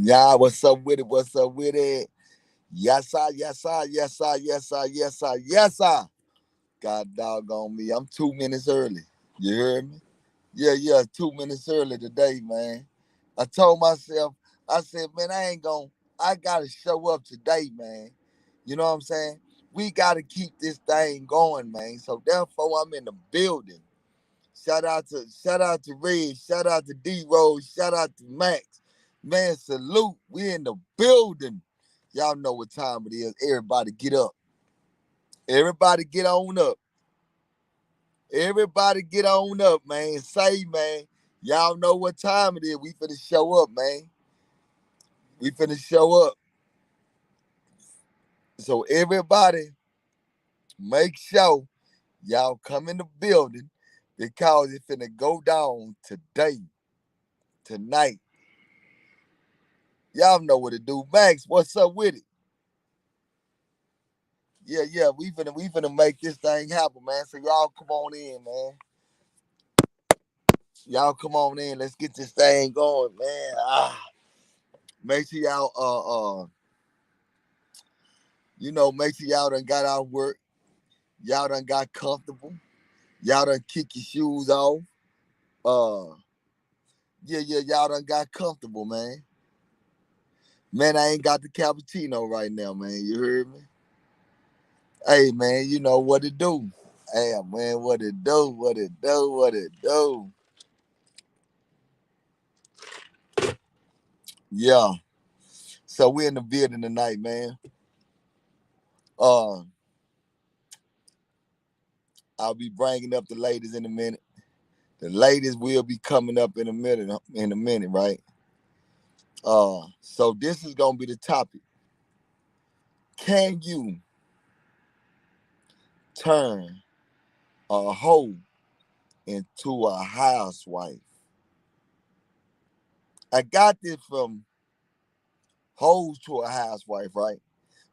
Yeah, what's up with it? What's up with it? Yes, sir, yes, sir, yes, sir, yes, sir, yes, sir, yes, sir. God doggone me. I'm 2 minutes early. You heard me? Yeah, 2 minutes early today, man. I told myself, I said, man, I gotta show up today, man. You know what I'm saying? We gotta keep this thing going, man. So therefore I'm in the building. Shout out to Red, shout out to D Rose, shout out to Max. Man, salute. We in the building. Y'all know what time it is. Everybody get up. Everybody get on up. Everybody get on up, man. Say, man. Y'all know what time it is. We finna show up, man. We finna show up. So everybody make sure y'all come in the building because it's finna go down today, tonight. Y'all know what to do. Max, what's up with it? Yeah, we finna make this thing happen, man. So y'all come on in, man. Y'all come on in. Let's get this thing going, man. Make sure y'all make sure y'all done got out of work. Y'all done got comfortable. Y'all done kick your shoes off. Uh y'all done got comfortable, man. Man, I ain't got the cappuccino right now, man. You heard me? Hey man, you know what it do. Hey man, what it do, what it do, what it do. Yeah. So we're in the building tonight, man. Uh, I'll be bringing up the ladies in a minute. The ladies will be coming up in a minute. In a minute, right? So this is gonna be the topic. Can you turn a hoe into a housewife? I got this from hoes to a housewife, right?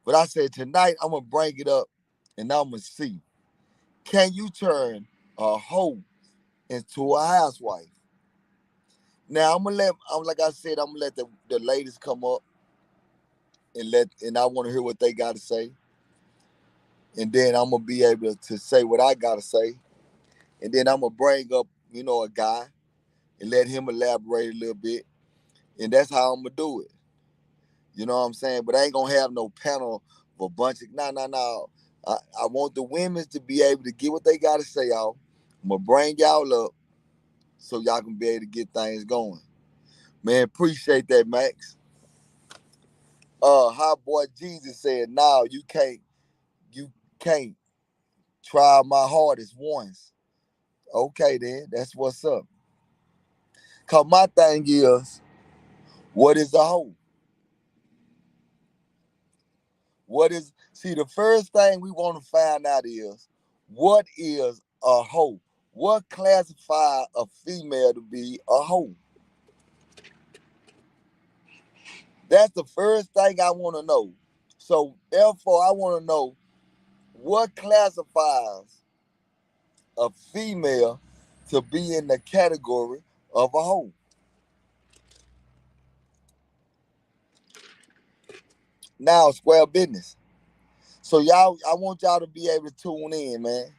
But I said tonight I'm gonna bring it up and I'm gonna see. Can you turn a hoe into a housewife? Now like I said, I'm gonna let the ladies come up and I want to hear what they got to say, and then I'm gonna be able to say what I gotta say, and then I'm gonna bring up a guy and let him elaborate a little bit, and that's how I'm gonna do it. You know what I'm saying? But I ain't gonna have no panel of a bunch of no. I want the women to be able to get what they gotta say, y'all. I'm gonna bring y'all up so y'all can be able to get things going. Man, appreciate that, Max. Hot boy Jesus said, "No, you can't try my hardest once." Okay, then that's what's up. Cause my thing is, what is a hoe? What is see the first thing we want to find out is what is a hoe? What classifies a female to be a hoe? That's the first thing I want to know. So therefore, I want to know what classifies a female to be in the category of a hoe. Now, square business. So y'all, I want y'all to be able to tune in, man.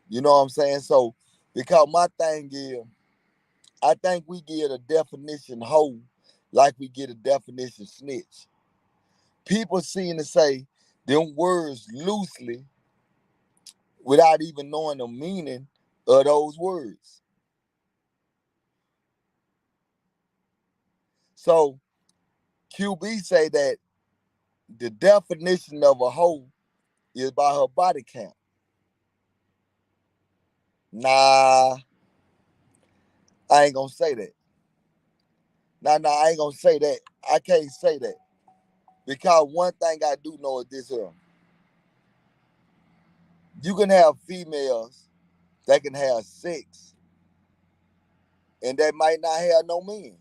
You know what I'm saying? So because my thing is, I think we get a definition hoe like we get a definition snitch. People seem to say them words loosely without even knowing the meaning of those words. So QB say that the definition of a hoe is by her body count. Nah, I ain't gonna say that. Nah, I ain't gonna say that. I can't say that. Because one thing I do know is this here. You can have females that can have sex and that might not have no men.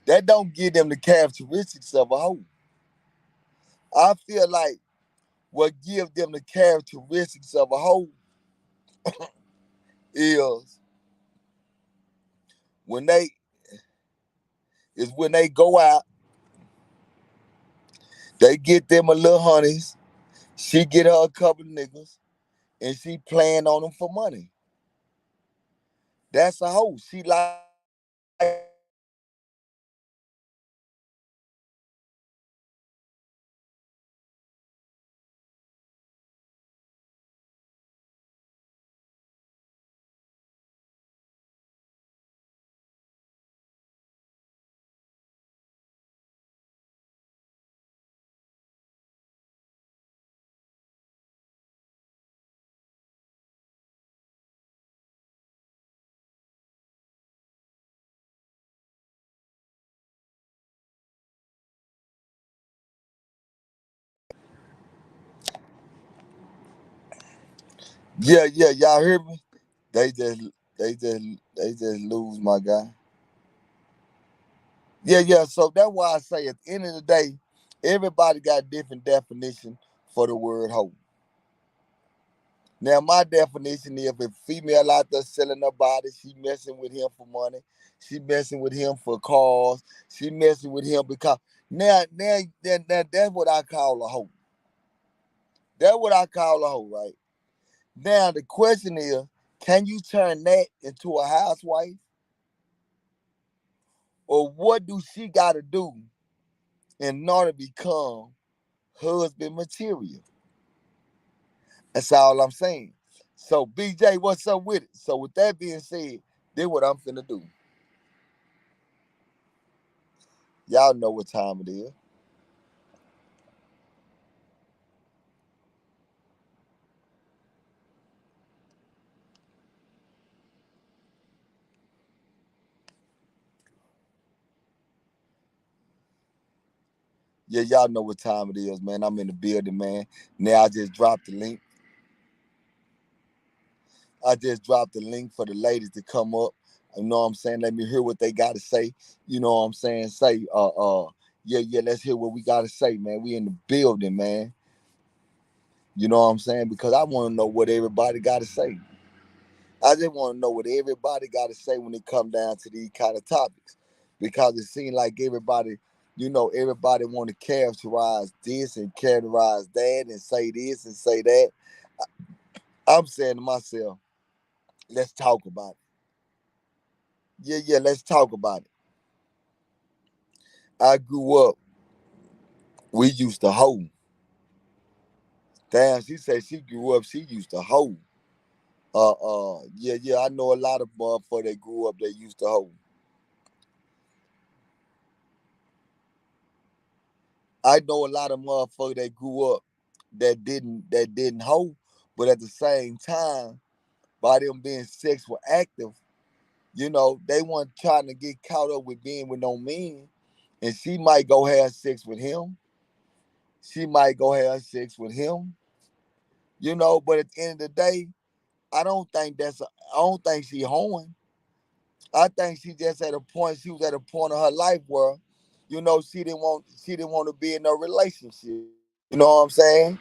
That don't give them the characteristics of a hoe. I feel like what gives them the characteristics of a hoe is when they when they go out, they get them a little honeys. She get her a couple of niggas, and she playing on them for money. That's a hoe. She like to play on them. Yeah, yeah, y'all hear me? They just, they just lose my guy. Yeah, yeah. So that's why I say at the end of the day, everybody got different definition for the word hoe. Now my definition is if a female out there selling her body, she messing with him for money, she messing with him for cars, she messing with him because now that's what I call a hoe. That's what I call a hoe, right? Now the question is, can you turn that into a housewife? Or what do she gotta do in order to become husband material? That's all I'm saying. So BJ, what's up with it? So with that being said, this what I'm finna do. Y'all know what time it is. Yeah, y'all know what time it is, man. I'm in the building, man. Now I just dropped the link. I just dropped the link for the ladies to come up. You know what I'm saying? Let me hear what they gotta say. You know what I'm saying? Say, yeah, yeah, let's hear what we gotta say, man. We in the building, man. You know what I'm saying? Because I want to know what everybody gotta say. I just want to know what everybody gotta say when it come down to these kind of topics. Because it seems like everybody, everybody want to characterize this and characterize that and say this and say that. I'm saying to myself, let's talk about it. Yeah, yeah, let's talk about it. I grew up, we used to hoe. Damn, she said she grew up, she used to hoe. Yeah, yeah, I know a lot of motherfuckers that grew up that used to hoe. I know a lot of motherfuckers that grew up that didn't hoe, but at the same time, by them being sexual active, they weren't trying to get caught up with being with no men. And she might go have sex with him. She might go have sex with him. But at the end of the day, I don't think she hoeing. I think she just at a point. She was at a point of her life where, she didn't want to be in a relationship. You know what I'm saying?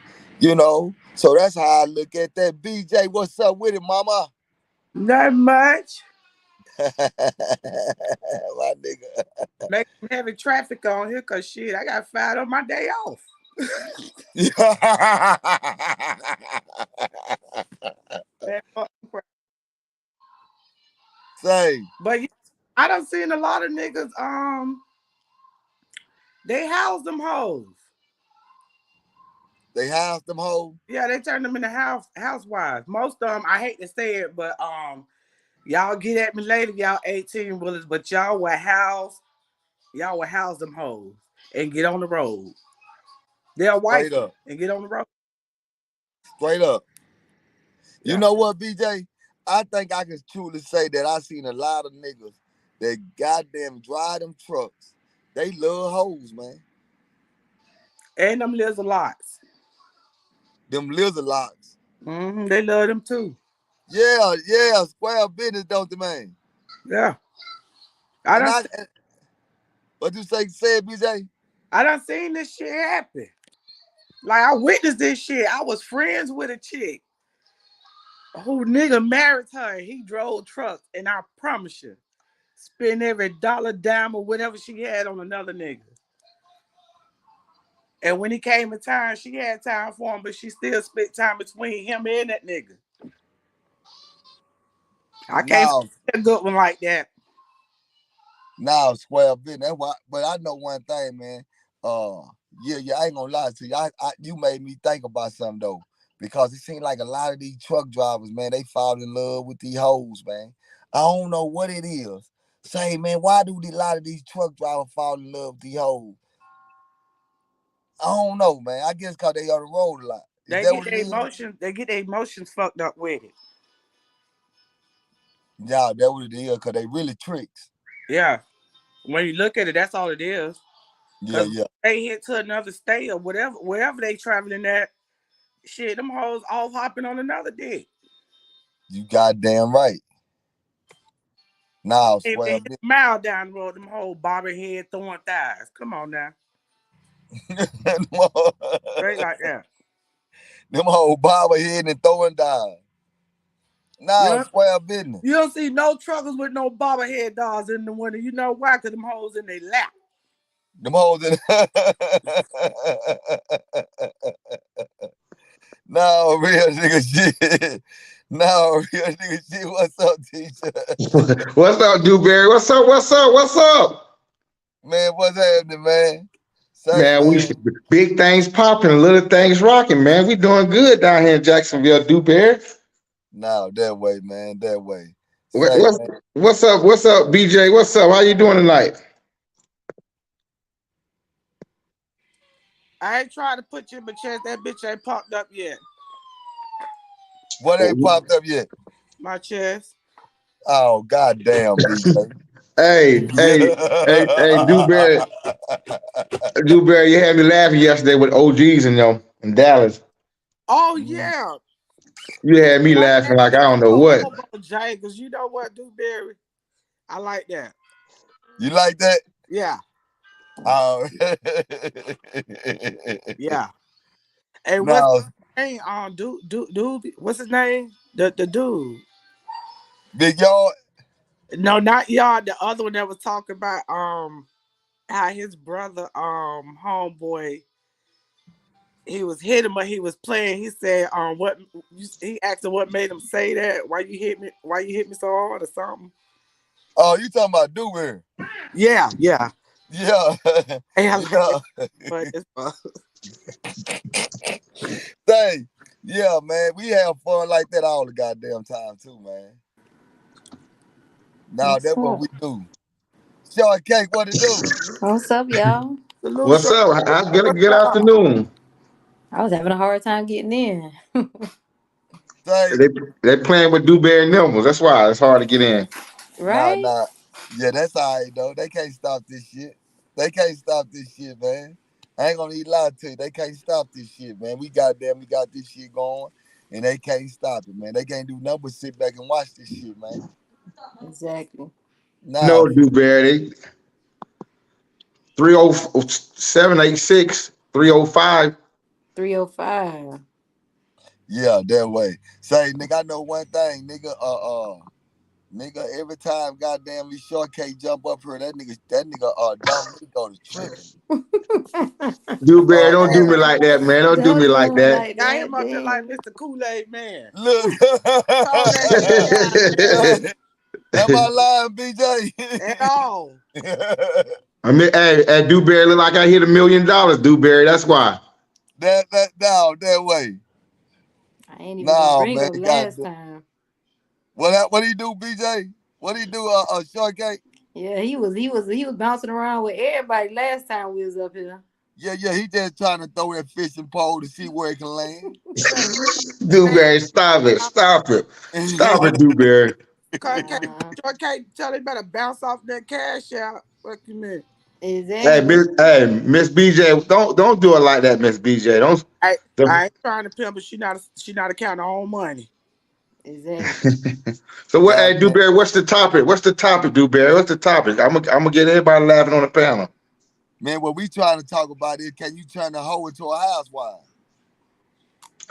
So that's how I look at that. BJ, what's up with it, mama? Not much. My nigga. Make heavy traffic on here because shit, I got fired on my day off. Man, Say, but yeah, I done seen a lot of niggas, they house them hoes. they house them hoes. Yeah, they turn them into housewives. Most of them, I hate to say it, but y'all get at me later, y'all 18 wheelers, but y'all will house them hoes and get on the road. They'll wife Straight them up. and get on the road. Straight up. You Yeah. know what, BJ? I think I can truly say that I seen a lot of niggas that goddamn drive them trucks. They love hoes, man. And them lives a lots. Them lizard locks. They love them too. Yeah, yeah, square business, don't they, man? Yeah. I And done, what you say it, BJ? I done seen this shit happen. Like I witnessed this shit. I was friends with a chick who nigga married her. He drove trucks, and I promise you, spend every dollar, dime, or whatever she had on another nigga. And when he came in time, she had time for him, but she still split time between him and that nigga. I can't Now, find a good one like that. now, square business. That's why, but I know one thing, man. Uh, yeah, I ain't gonna lie to you. You made me think about something though, because it seems like a lot of these truck drivers, man, they fall in love with these hoes, man. I don't know what it is. Say, man, why do a lot of these truck drivers fall in love with these hoes? I don't know, man. I guess because they on the road a lot. Is They that get what it their is? emotions. They get their emotions fucked up with it. Yeah, that what it is, because they really tricks. Yeah. When you look at it, that's all it is. Yeah, Cause yeah. they hit to another state or whatever, wherever they traveling at, shit, them hoes all hopping on another dick. You goddamn right. Now, If they swear hit a mile down the road, them whole bobbing head throwing thighs. Come on now. them Straight like that. whole barber head and throwing down. You Now, don't, square business. you don't see no truckers with no bobber head dogs in the winter. You know why? Cause them hoes in their lap. Them hoes in. No, real nigga shit. No, real nigga shit. What's up, teacher? What's up, Dewberry? What's up? What's up? What's up? Man, what's happening, man? Say, Man, we man. big things popping, little things rocking, man. We doing good down here in Jacksonville, Dewberry. Now, that way, man. That way. What, Say, what's man. what's up? What's up, BJ? What's up? How you doing tonight? I ain't trying to put you in my chest. That bitch ain't popped up yet. What ain't popped up yet? My chest. Oh, goddamn, BJ. Hey, Dewberry, you had me laughing yesterday with OGs and them in Dallas. Oh yeah. You had me Like laughing that like I don't know what. Hobo Jay, cause you know what, Dewberry? I like that. You like that? Yeah. Oh. Yeah. Hey, what's No, his name? Dude, what's his name? The dude. big yard. No, not y'all. The other one that was talking about how his brother homeboy he was hitting, but he was playing. He said what he asked him what made him say that. Why you hit me? Why you hit me so hard or something? Oh, you talking about Dewberry? Yeah, yeah. Yeah, Hey, I like that. yeah. But it's Say, yeah, man. We have fun like that all the goddamn time too, man. Now What's that's what up? we do. Short cake, what to do? What's up, y'all? salute What's short. up? Good, What's good up? afternoon. I was having a hard time getting in. Say, They they playing with Dewberry Nimbles. That's why it's hard to get in. nah, Right? nah. Yeah, that's all right though. They can't stop this shit. They can't stop this shit, man. I ain't gonna need lie to you. They can't stop this shit, man. We got this shit going, and they can't stop it, man. They can't do nothing but sit back and watch this shit, man. Exactly. Now, No, Dewberry. 30786 305. 305. yeah, that way. Say, nigga, I know one thing, nigga. Nigga, every time goddamn Lee Short can't jump up here, that nigga Dominico is tripping. Dewberry, don't do Man, me like that, man. Don't do me Don't like do him that. like got him that, up here like damn. Mr. Kool-Aid man. Look, Calm that shit down, man. am I lying, BJ? At all. I mean, hey, Dewberry look like I hit $1 million, Dewberry. That's why. that no, that way. I ain't even gonna No, bring man, up last goddamn. time. What he do, BJ? What he do, Short Cake? Yeah, he was bouncing around with everybody last time we was up here. Yeah, he just trying to throw that fishing pole to see where it can land. Man, Dewberry, stop it. Stop it. Stop it, Dewberry. Nah. Short K tell him better bounce off that cash out. What you mean? Exactly. Miss BJ, don't do it like that, Miss BJ. I Don't. ain't trying to pimp, but she not account her own money. Exactly. So what? Hey, Goddamn. Dewberry, what's the topic? What's the topic, Dewberry? What's the topic? I'm gonna get everybody laughing on the panel. Man, what we trying to talk about is can you turn a hoe into a housewife?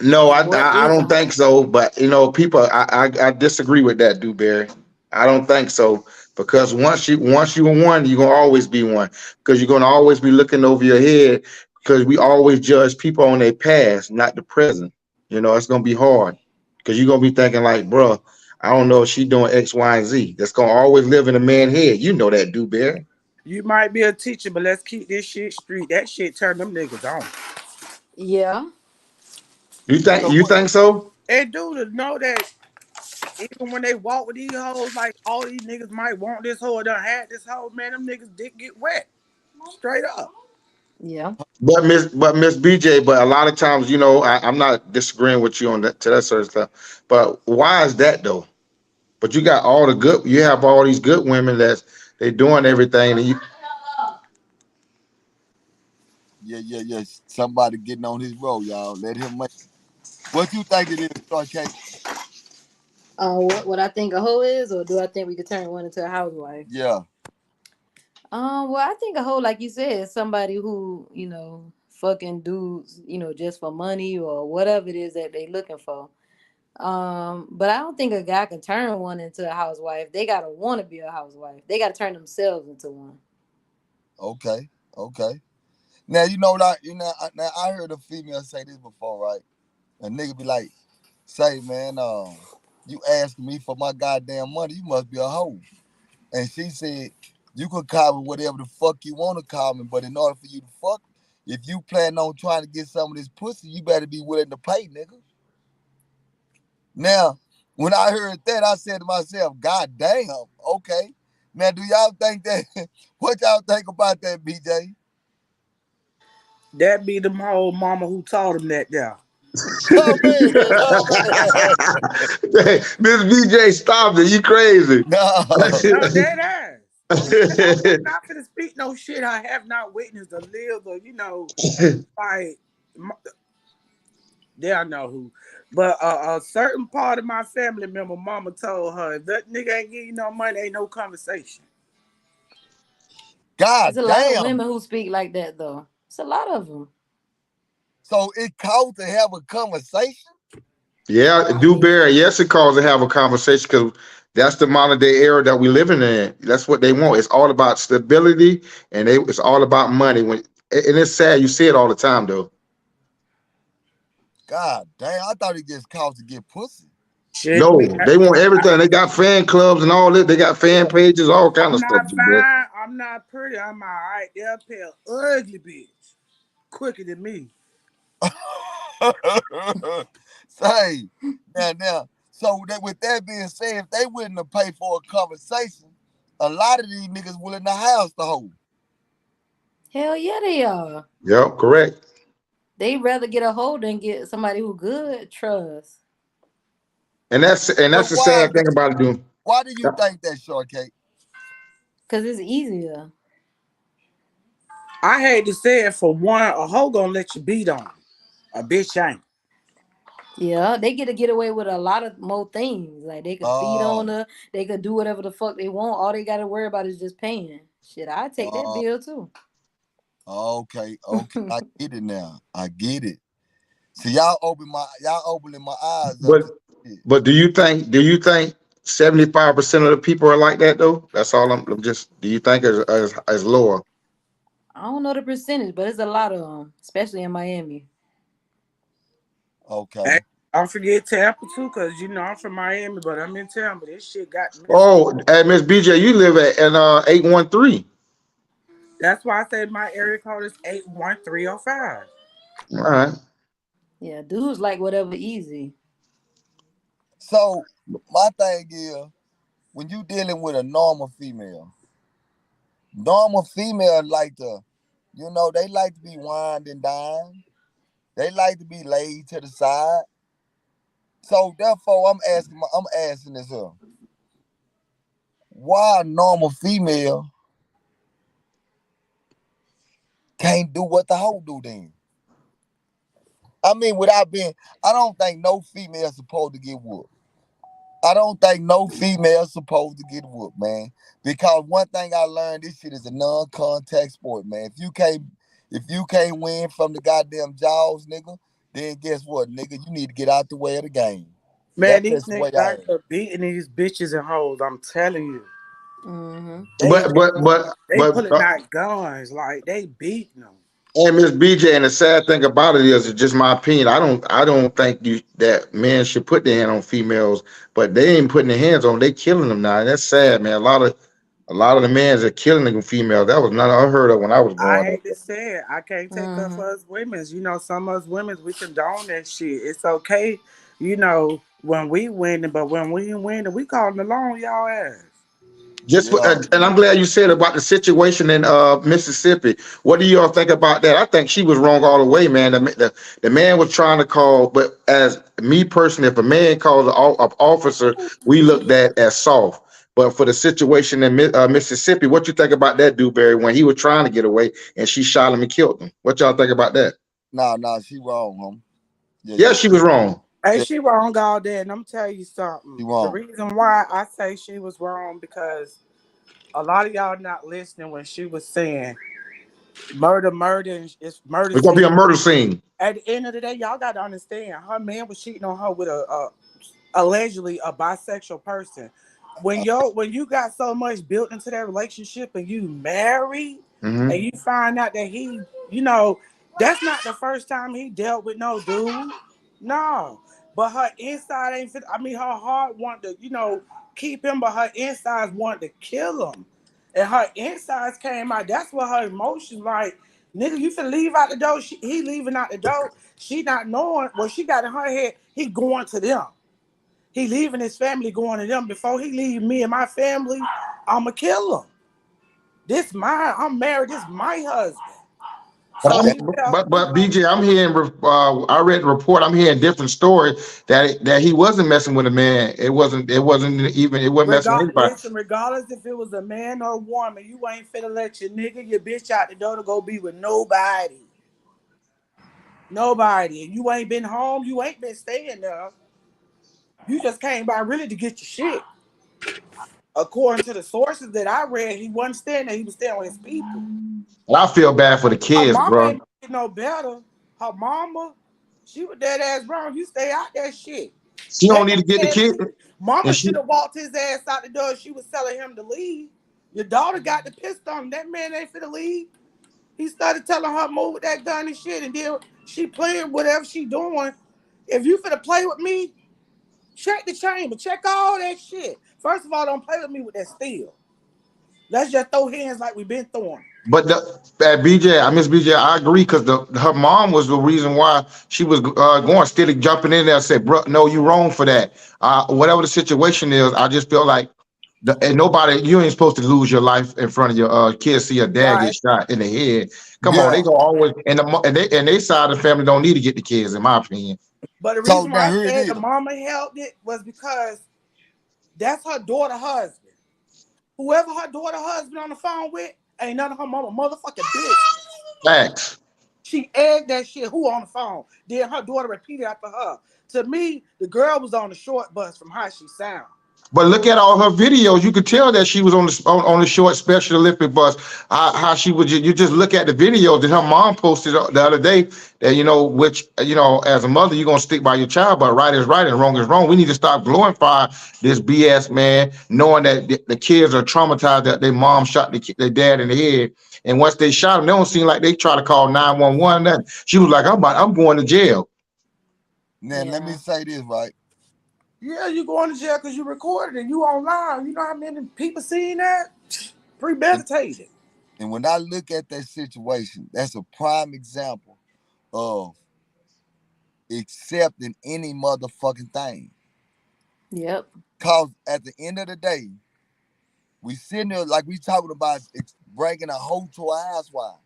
No, And what I is don't a think so. But people, I disagree with that, Dewberry. I don't think so because once you are one, you're gonna always be one because you're gonna always be looking over your head because we always judge people on their past, not the present. It's gonna be hard because you're gonna be thinking like, bro, I don't know if she doing X, Y, and Z. That's gonna always live in a man's head. You know that, Dewberry. You might be a teacher, but let's keep this shit street. That shit turn them niggas on. yeah. You think So you what? think so? And dude, to know that even when they walk with these hoes, like all these niggas might want this hoe or done had this hoe, man, them niggas dick get wet. Straight up. Yeah. But Miss BJ, but a lot of times, I'm not disagreeing with you on that to that certain stuff. But why is that though? But you have all these good women that they doing everything, and you. Yeah, yeah, yeah. Somebody getting on his road, y'all. Let him make. What you think it is, okay? What I think a hoe is, or do I think we could turn one into a housewife? Yeah. Well, I think a hoe, like you said, is somebody who, fucking dudes, just for money or whatever it is that they looking for. But I don't think a guy can turn one into a housewife. They gotta want to be a housewife. They gotta turn themselves into one. Okay. Okay. Now you know that now I heard a female say this before, right? A nigga be like, say, man, you asking me for my goddamn money, you must be a hoe. And she said, you could call me whatever the fuck you want to call me, but in order for you to fuck, if you plan on trying to get some of this pussy, you better be willing to pay, nigga. Now, when I heard that, I said to myself, God damn, okay. Now, do y'all think that, what y'all think about that, BJ? That be them whole mama who taught him that there. Oh, man, oh, man. Hey, Miss BJ, stop it! You crazy? No. No, dead ass. I'm not gonna speak no shit I have not witnessed or lived or like they don't know who. But a certain part of my family member, mama told her, if that nigga ain't give you no money, ain't no conversation. There's God a lot of damn. women who speak like that, though. It's a lot of them. So it counts to have a conversation? Yeah, Dewberry. Yes, it calls to have a conversation because that's the modern day era that we living in. That's what they want. It's all about stability, and it's all about money. And it's sad you see it all the time, though. God damn, I thought it just counts to get pussy. Shit, we No, got, they want everything. They got fan clubs and all this. They got fan pages, all kind I'm of stuff, not Dewberry. fine, I'm not pretty, I'm alright. They'll pay an ugly bitch quicker than me. Say, now. So that with that being said, if they willing to pay for a conversation, a lot of these niggas willing to house the hoe. Hell yeah, they are. Yep, correct. They rather get a hold than get somebody who good trust. And that's But the sad thing about it, dude. why do you think that, Shortcake? Cause it's easier. I hate to say it for one, a hoe gonna let you beat on 'em. A bitch ain't. Yeah, they get away with a lot of more things. Like they could beat on Oh, her, they could do whatever the fuck they want. All they gotta worry about is just paying. Shit, I take that oh, bill too. okay. I get it now. I get it. See, y'all opening my eyes up But to shit. but do you think 75% of the people are like that though? That's all I'm just. Do you think as lower? I don't know the percentage, but it's a lot of them, especially in Miami. Hey, Okay. don't forget Tampa too, cause I'm from Miami, but I'm in Tampa. This shit got messy. Oh, hey, Miss BJ, you live at 813. That's why I say my area code is 81305. All right. Yeah, dudes like whatever easy. So my thing is, when you dealing with a normal female like to, they like to be wined and dined. They like to be laid to the side. So therefore, I'm asking this here: why a normal female can't do what the hoe do then? I mean, I don't think no female supposed to get whooped. I don't think no female's supposed to get whooped, man. Because one thing I learned, this shit is a non-contact sport, man. If you can't win from the goddamn jaws, nigga, then guess what, nigga? You need to get out the way of the game. Man, That's these just the way niggas I out am. here beating these bitches and hoes. I'm telling you, Mm-hmm. they But they but but they but pulling out guns like they beating them. and Miss BJ, and the sad thing about it is, it's just my opinion. I don't think that men should put their hand on females, but they ain't putting their hands on them. They killing them now, and that's sad, man. A lot of the men are killing the females. That was not unheard of when I was I growing up. hate to say it, I can't take up Mm-hmm. for us women. You know, some of us women we condone that shit. It's okay, you know, when we winning, but when we ain't winning, we calling along y'all ass. Yeah. And I'm glad you said about the situation in Mississippi. What do y'all think about that? I think she was wrong all the way, man. The man was trying to call, but as me personally, if a man calls an officer, we look at as soft. But for the situation in Mississippi, what you think about that, Dewberry, when he was trying to get away and she shot him and killed him? What y'all think about that? Nah, she wrong, home. Yeah, Yeah, yeah, she was wrong. Hey, yeah, she wrong all day, and I'm tell you she something. The wrong. reason why I say she was wrong because a lot of y'all not listening when she was saying murder, and it's murder It's gonna be a scene. murder scene. At the end of the day, y'all got to understand, her man was cheating on her with a allegedly a bisexual person. When you got so much built into that relationship and you married and Hmm. you find out that he, you know, that's not the first time he dealt with no dude. No. But her inside ain't fit. I mean, her heart wanted to, keep him, but her insides wanted to kill him. And her insides came out. That's what her emotions like. Nigga, you finna leave out the door. He leaving out the door. She not knowing what she got in her head. He going to them. He leaving his family going to them. Before he leave me and my family, I'ma kill him. This my I'm married. This my husband. But So I'm, he felt, but BJ, I'm hearing. I read the report. I'm hearing different story that he wasn't messing with a man. It wasn't messing with anybody. listen, regardless if it was a man or a woman, you ain't finna let your nigga, your bitch out the door to go be with nobody. Nobody. And you ain't been home. You ain't been staying there. You just came by really to get your shit. According to the sources that I read, he wasn't staying there. He was staying with his people. And I feel bad for the Her kids, mama bro. ain't get no better. Her mama, she was dead ass wrong. You stay out that shit. She don't That need to get the man, kid, mama and should she. have walked his ass out the door. She was telling him to leave. Your daughter got the pistol on him. That man ain't finna leave. He started telling her move with that gun and shit, and then she playing whatever she doing. If you finna play with me, check the chamber, check all that shit. First of all, don't play with me with that steel. Let's just throw hands like we've been throwing. But BJ, I miss BJ. I agree because her mom was the reason why she was going steady jumping in there and said, "Bro, no, you wrong for that." Whatever the situation is, I just feel like and nobody, you ain't supposed to lose your life in front of your kids. See your dad get Right. shot in the head. Come on, they Yeah. gonna always and they side of the family don't need to get the kids, in my opinion. But the So reason now why I here it said is. the mama helped it was because that's her daughter husband. Whoever her daughter husband on the phone with ain't none of her mama motherfucking business. Facts. She egged that shit. Who on the phone? Then her daughter repeated after her. To me, the girl was on the short bus from how she sound. But look at all her videos. You could tell that she was on the short Special Olympic bus. How she would you just look at the videos that her mom posted the other day. That which as a mother, you're gonna stick by your child, but right is right and wrong is wrong. We need to stop glorifying this BS, man. Knowing that the kids are traumatized that their mom shot their dad in the head, and once they shot him, they don't seem like they try to call 911. Nothing. She was like, I'm going to jail. Now let me Yeah. say this, right? Yeah, you going to jail because you recorded and you online. You know how many people seen that? And, Premeditated. and when I look at that situation, that's a prime example of accepting any motherfucking thing. Yep. Cause at the end of the day, we sitting there like we talking about bringing a hoe to a housewife.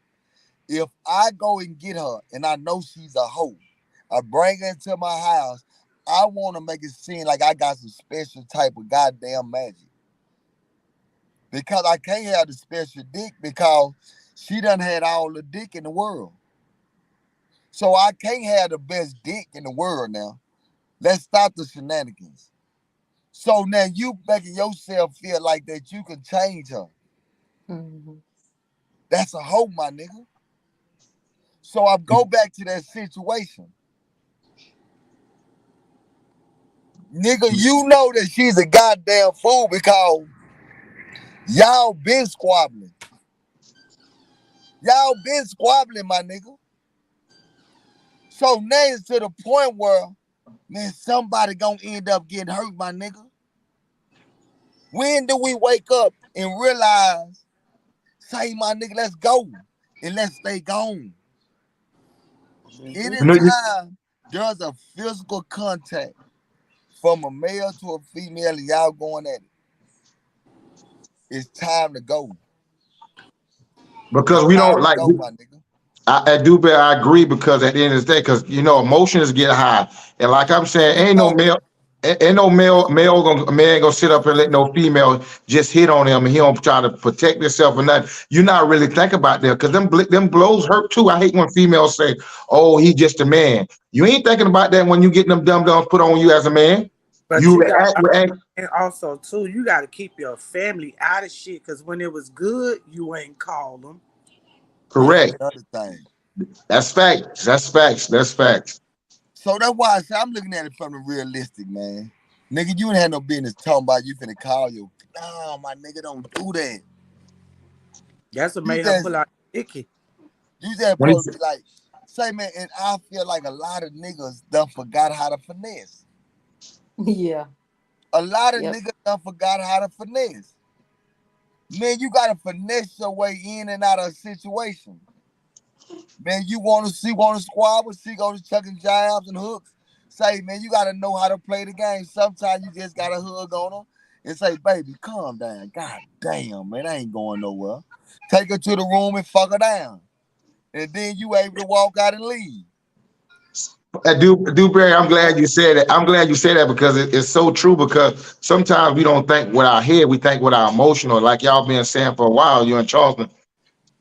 If I go and get her and I know she's a hoe, I bring her into my house, I want to make it seem like I got some special type of goddamn magic. Because I can't have the special dick because she done had all the dick in the world. So I can't have the best dick in the world now. Let's stop the shenanigans. So now you making yourself feel like that you can change her. Mm-hmm. That's a hoe, my nigga. So I go back to that situation. Nigga, you know that she's a goddamn fool because y'all been squabbling. Y'all been squabbling, my nigga. So now it's to the point where, man, somebody gonna end up getting hurt, my nigga. When do we wake up and realize, say, my nigga, let's go and let's stay gone? You know, Anytime there's a physical contact from a male to a female and y'all going at it, it's time to go. because It's we don't time to like. go, my nigga. I do, but I agree because at the end of the day, because emotions get high, and like I'm saying, You know, ain't no man gonna sit up and let no female just hit on him, and he don't try to protect himself or nothing. You're not really thinking about that because them blows hurt too. I hate when females say, "Oh, he just a man." You ain't thinking about that when you get them dumb dumbs put on you as a man. But You you got, react. and also too, you got to keep your family out of shit. Cause when it was good, you ain't call them. that's Correct. the other thing. That's facts. That's facts. That's facts. So that's why I say I'm looking at it from the realistic, man. Nigga, you ain't had no business talking about you finna call you. No, my nigga, don't do that. That's what You made her just pull out Icky. you just When he, supposed to be like, say man, and I feel like a lot of niggas done forgot how to finesse. Yeah. A lot of Yep. niggas done forgot how to finesse. Man, you gotta finesse your way in and out of a situation. Man, you wanna squabble, she go to chucking jabs and hooks. Say, man, you gotta know how to play the game. Sometimes you just gotta hug on her and say, baby, calm down. God damn, man, I ain't going nowhere. Take her to the room and fuck her down. And then you able to walk out and leave. Dewberry, I'm glad you said that. I'm glad you said that because it's so true. Because sometimes we don't think with our head, we think with our emotional. Like y'all been saying for a while, you and Charleston,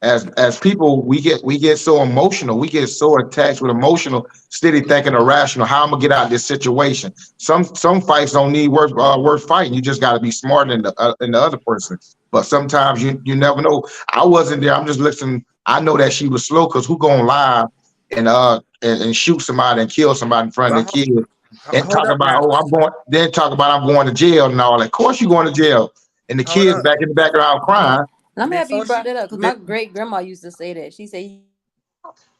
as people, we get so emotional, we get so attached with emotional, steady thinking irrational. How I'm gonna get out of this situation? Some fights don't need worth fighting. You just got to be smarter than the other person. But sometimes you never know. I wasn't there. I'm just listening. I know that she was slow because who going live and shoot somebody and kill somebody in front But of the kids and hold talk up about, now. oh, I'm going to jail and all that. Of course you going to jail, and the Hold kids up. back in the background crying. And I'm happy you Before brought she, that up because be, my great grandma used to say that. She said you got to ease your way out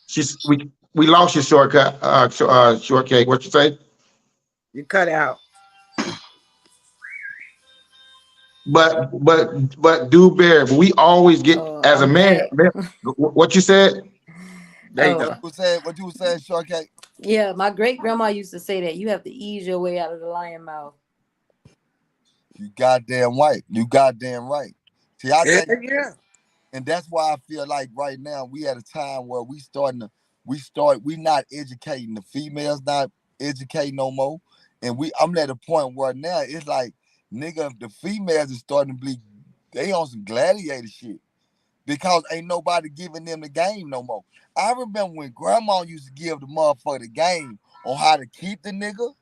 of the lion mouth. We lost your shortcut, shortcake. What you say? you cut out. But do bear. But we always get Oh, as a I'm man. back. What you said? There you What go. Oh, you was saying, shortcake? yeah. My great grandma used to say that you have to ease your way out of the lion mouth. You goddamn right. You goddamn right. See, I Yeah, think yeah. and that's why I feel like right now we at a time where we not educating the females, not educating no more. And I'm at a point where now it's like, nigga, the females is starting to be they on some gladiator shit. Because ain't nobody giving them the game no more. I remember when grandma used to give the motherfucker the game on how to keep the nigga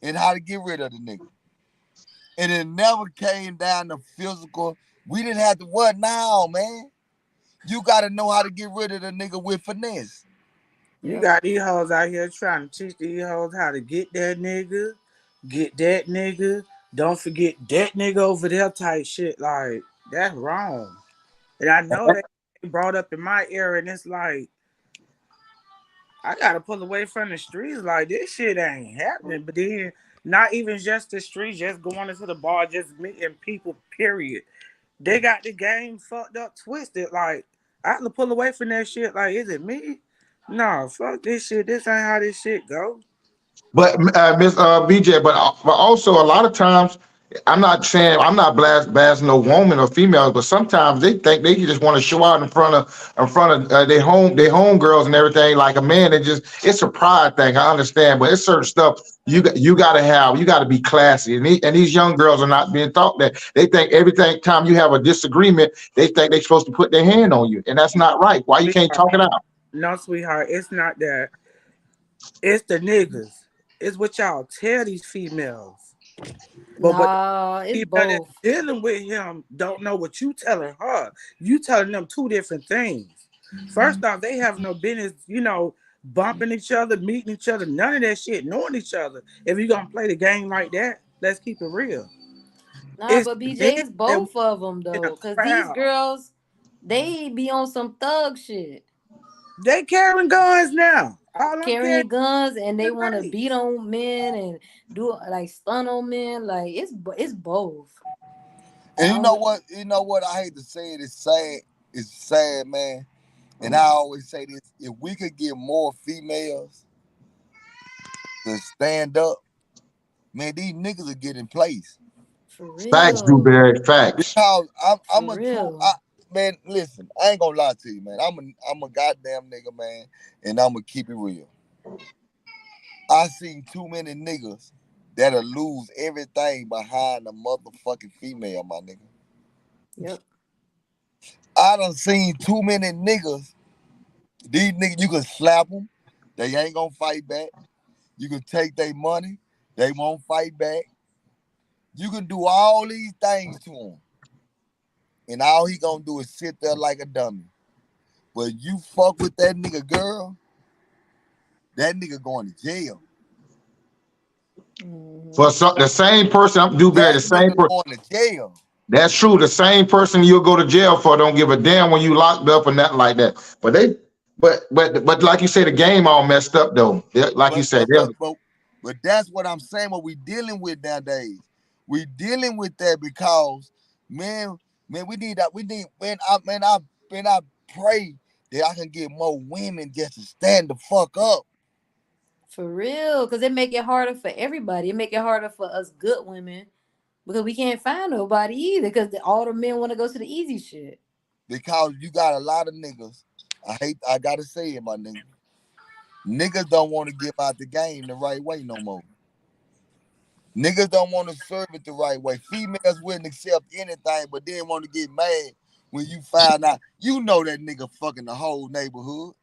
and how to get rid of the nigga. And it never came down to physical. We didn't have to what now, man? You gotta know how to get rid of the nigga with finesse. You Yep. got these hoes out here trying to teach these hoes how to get that nigga, get that nigga. Don't forget that nigga over there type shit. Like, that's wrong. And I know they brought up in my era, and it's like, I gotta pull away from the streets. Like, this shit ain't happening. But then, not even just the streets, just going into the bar, just meeting people, period. They got the game fucked up, twisted. Like, I have to pull away from that shit. Like, is it me? No, fuck this shit. This ain't how this shit go. But Miss BJ, but also a lot of times, I'm not blasting no woman or females, but sometimes they think they just want to show out in front of their home girls and everything like a man. It's a pride thing. I understand, but it's certain stuff you got to be classy, and these young girls are not being taught that. They think everything time you have a disagreement, they think they're supposed to put their hand on you, and that's not right. Why you can't Sweetheart. talk it out? No, sweetheart. It's not that. It's the niggas. It's what y'all tell these females. But the Nah, it's female that's both. dealing with him don't know what you telling her. You telling them two different things. First off, they have no business, bumping each other, meeting each other, none of that shit, knowing each other. If you gonna play the game like that, let's keep it real. Nah, It's but the BJ, men it's that want both of them in a though, cause these crowd. girls, they be on some thug shit, They carrying guns now. All I'm carrying carrying guns, and they is want to base. beat on men and do like stun on men. Like it's both. I And you know don't. what? You know what? I hate to say it. It's sad. It's sad, man. And I always say this: if we could get more females to stand up, man, these niggas will get in place. For Facts, real, Dewberry. Facts. Because I'm for a true real. man. Listen, I ain't gonna lie to you, man. I'm a goddamn nigga, man, and I'm gonna keep it real. I seen too many niggas that'll lose everything behind a motherfucking female, my nigga. Yep. I done seen too many niggas. These niggas, you can slap them, they ain't gonna fight back. You can take their money, they won't fight back. You can do all these things to him, and all he gonna do is sit there like a dummy. But you fuck with that nigga girl, that nigga going to jail. For Hmm. the same person, I'm Dewberry, That the same nigga person. going to jail. That's true. The same person you'll go to jail for don't give a damn when you locked up or nothing like that. But like you say, the game all messed up though. Like you But said, but but but but that's what I'm saying. What we dealing with nowadays, we dealing with that because man, man, we need that. We need man, I pray that I can get more women just to stand the fuck up For real, cause it make it harder for everybody. It make it harder for us good women because we can't find nobody either. Cause all the men want to go to the easy shit. because you got a lot of niggas. I gotta say it, my nigga. Niggas don't want to give out the game the right way no more. Niggas don't want to serve it the right way. Females wouldn't accept anything, but then want to get mad when you find out. You know that nigga fucking the whole neighborhood.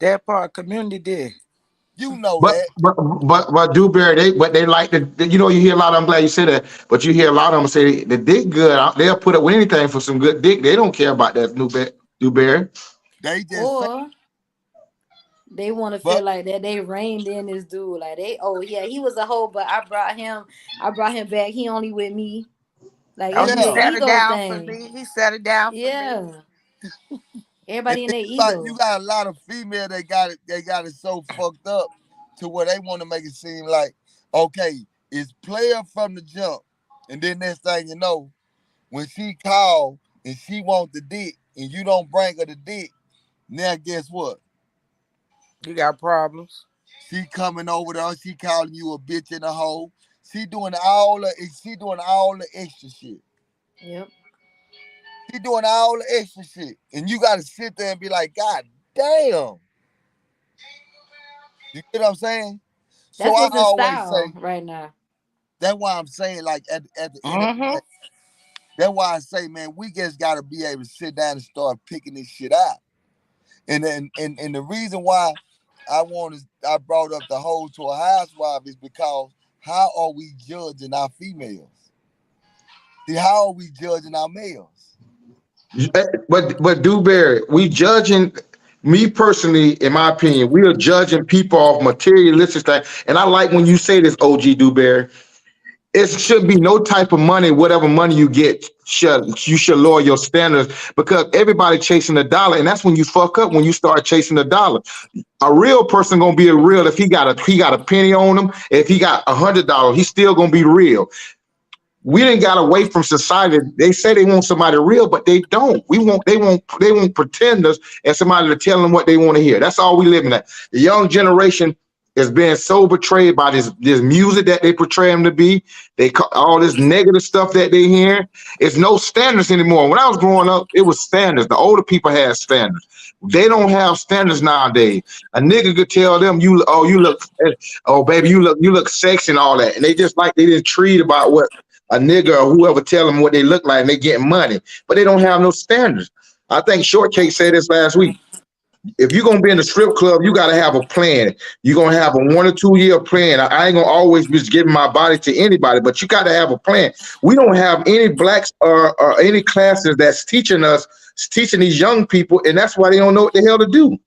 That part community did. You know but that. but but Dewberry, they like you hear a lot of. I'm glad you said that, but you hear a lot of them say the dick good. They'll put up with anything for some good dick. They don't care about that Dewberry. They just say, Or they want to feel but like that they reined in this dude. Like oh yeah, he was a hoe, but I brought him back. He only with me. Like Oh, it he be an yeah. sat it ego down for thing. me. He sat it down for me. Yeah. And Everybody in then their you ego. got a lot of female that got it. They got it so fucked up to where they want to make it seem like okay, it's player from the jump, and then next thing you know, when she call and she want the dick, and you don't bring her the dick, now guess what? You got problems. She coming over there. She calling you a bitch in a hole. She doing all the extra shit. Yep. She doing all the extra shit, and you got to sit there and be like, God damn. You get what I'm saying? So That's I what's in always style say right now. that's why I'm saying like at the end of the Mm-hmm. day, that's why I say, man, we just got to be able to sit down and start picking this shit out. And the reason why I brought up the whole to a housewife is because how are we judging our females? See, how are we judging our males? But Dewberry, we judging me personally, in my opinion, we are judging people off materialistic things. And I like when you say this, OG Dewberry. It should be no type of money, whatever money you get, you should lower your standards because everybody chasing the dollar, and that's when you fuck up when you start chasing the dollar. A real person gonna be a real if he got a penny on him, if he got $100, he's still gonna be real. We didn't got away from society. They say they want somebody real, but they don't. They want pretenders and somebody to tell them what they want to hear. That's all we living at. The young generation is being so betrayed by this music that they portray them to be. All this negative stuff that they hear. It's no standards anymore. When I was growing up, it was standards. The older people had standards. They don't have standards nowadays. A nigga could tell them you look oh baby you look sexy and all that, and they didn't treat about what a nigga or whoever tell them what they look like and they getting money, but they don't have no standards. I think Shortcake said this last week. If you're gonna be in the strip club, you gotta have a plan. You're gonna have a 1 or 2 year plan. I ain't gonna always be giving my body to anybody, but you gotta have a plan. We don't have any blacks or any classes that's teaching these young people, and that's why they don't know what the hell to do.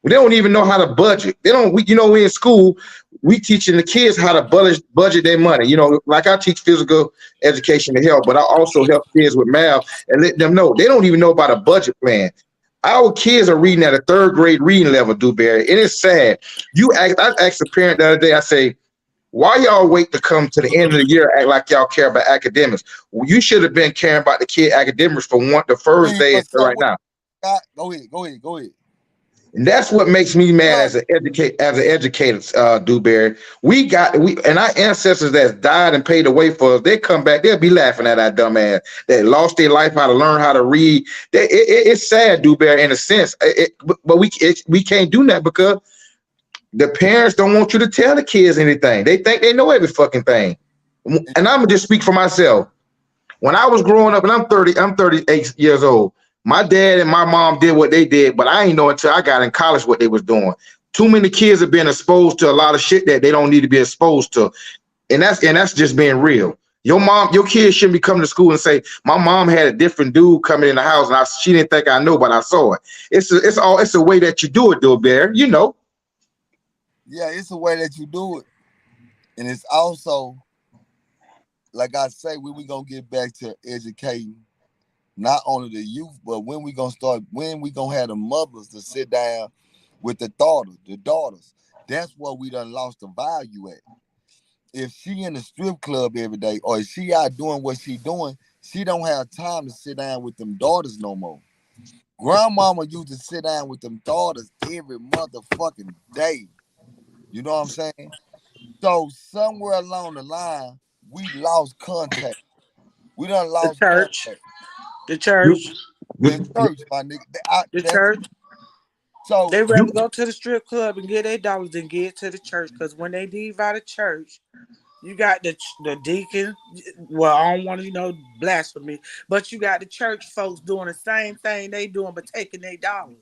They don't even know how to budget. They don't. We in school, we teaching the kids how to budget their money. Like I teach physical education and health, but I also help kids with math and let them know they don't even know about a budget plan. Our kids are reading at a third grade reading level, Dewberry, and it's sad. I asked a parent the other day. I say, why y'all wait to come to the end of the year act like y'all care about academics? Well, you should have been caring about the kid academics from the first day until right now. Go ahead. And that's what makes me mad No, as an educator, Dewberry. And our ancestors that died and paid away for us, they come back, they'll be laughing at our dumb ass that lost their life how to learn how to read. It's sad, Dewberry, in a sense. But we can't do that because the parents don't want you to tell the kids anything. They think they know every fucking thing. And I'm gonna just speak for myself. When I was growing up, and I'm 38 years old. My dad and my mom did what they did, but I ain't know until I got in college what they was doing. Too many kids have been exposed to a lot of shit that they don't need to be exposed to, and that's just being real. Your kids shouldn't be coming to school and say, "My mom had a different dude coming in the house, and she didn't think I know, but I saw it." It's a way that you do it, though, Bear. yeah, it's the way that you do it, and it's also like I say, when we gonna get back to educating not only the youth, but when we gonna have the mothers to sit down with the daughters. That's what we done lost the value at. If she in the strip club every day, or if she out doing what she doing, she don't have time to sit down with them daughters no more. Grandmama used to sit down with them daughters every motherfucking day. You know what I'm saying? So somewhere along the line, we lost contact. We done The lost church, contact. the You, church, The you, church, my nigga. the That's church. so. They rather you, go to the strip club and get their dollars than get to the church. Because when they leave out of church, you got the deacon. Well, I don't want to blasphemy, but you got the church folks doing the same thing they doing, but taking their dollars.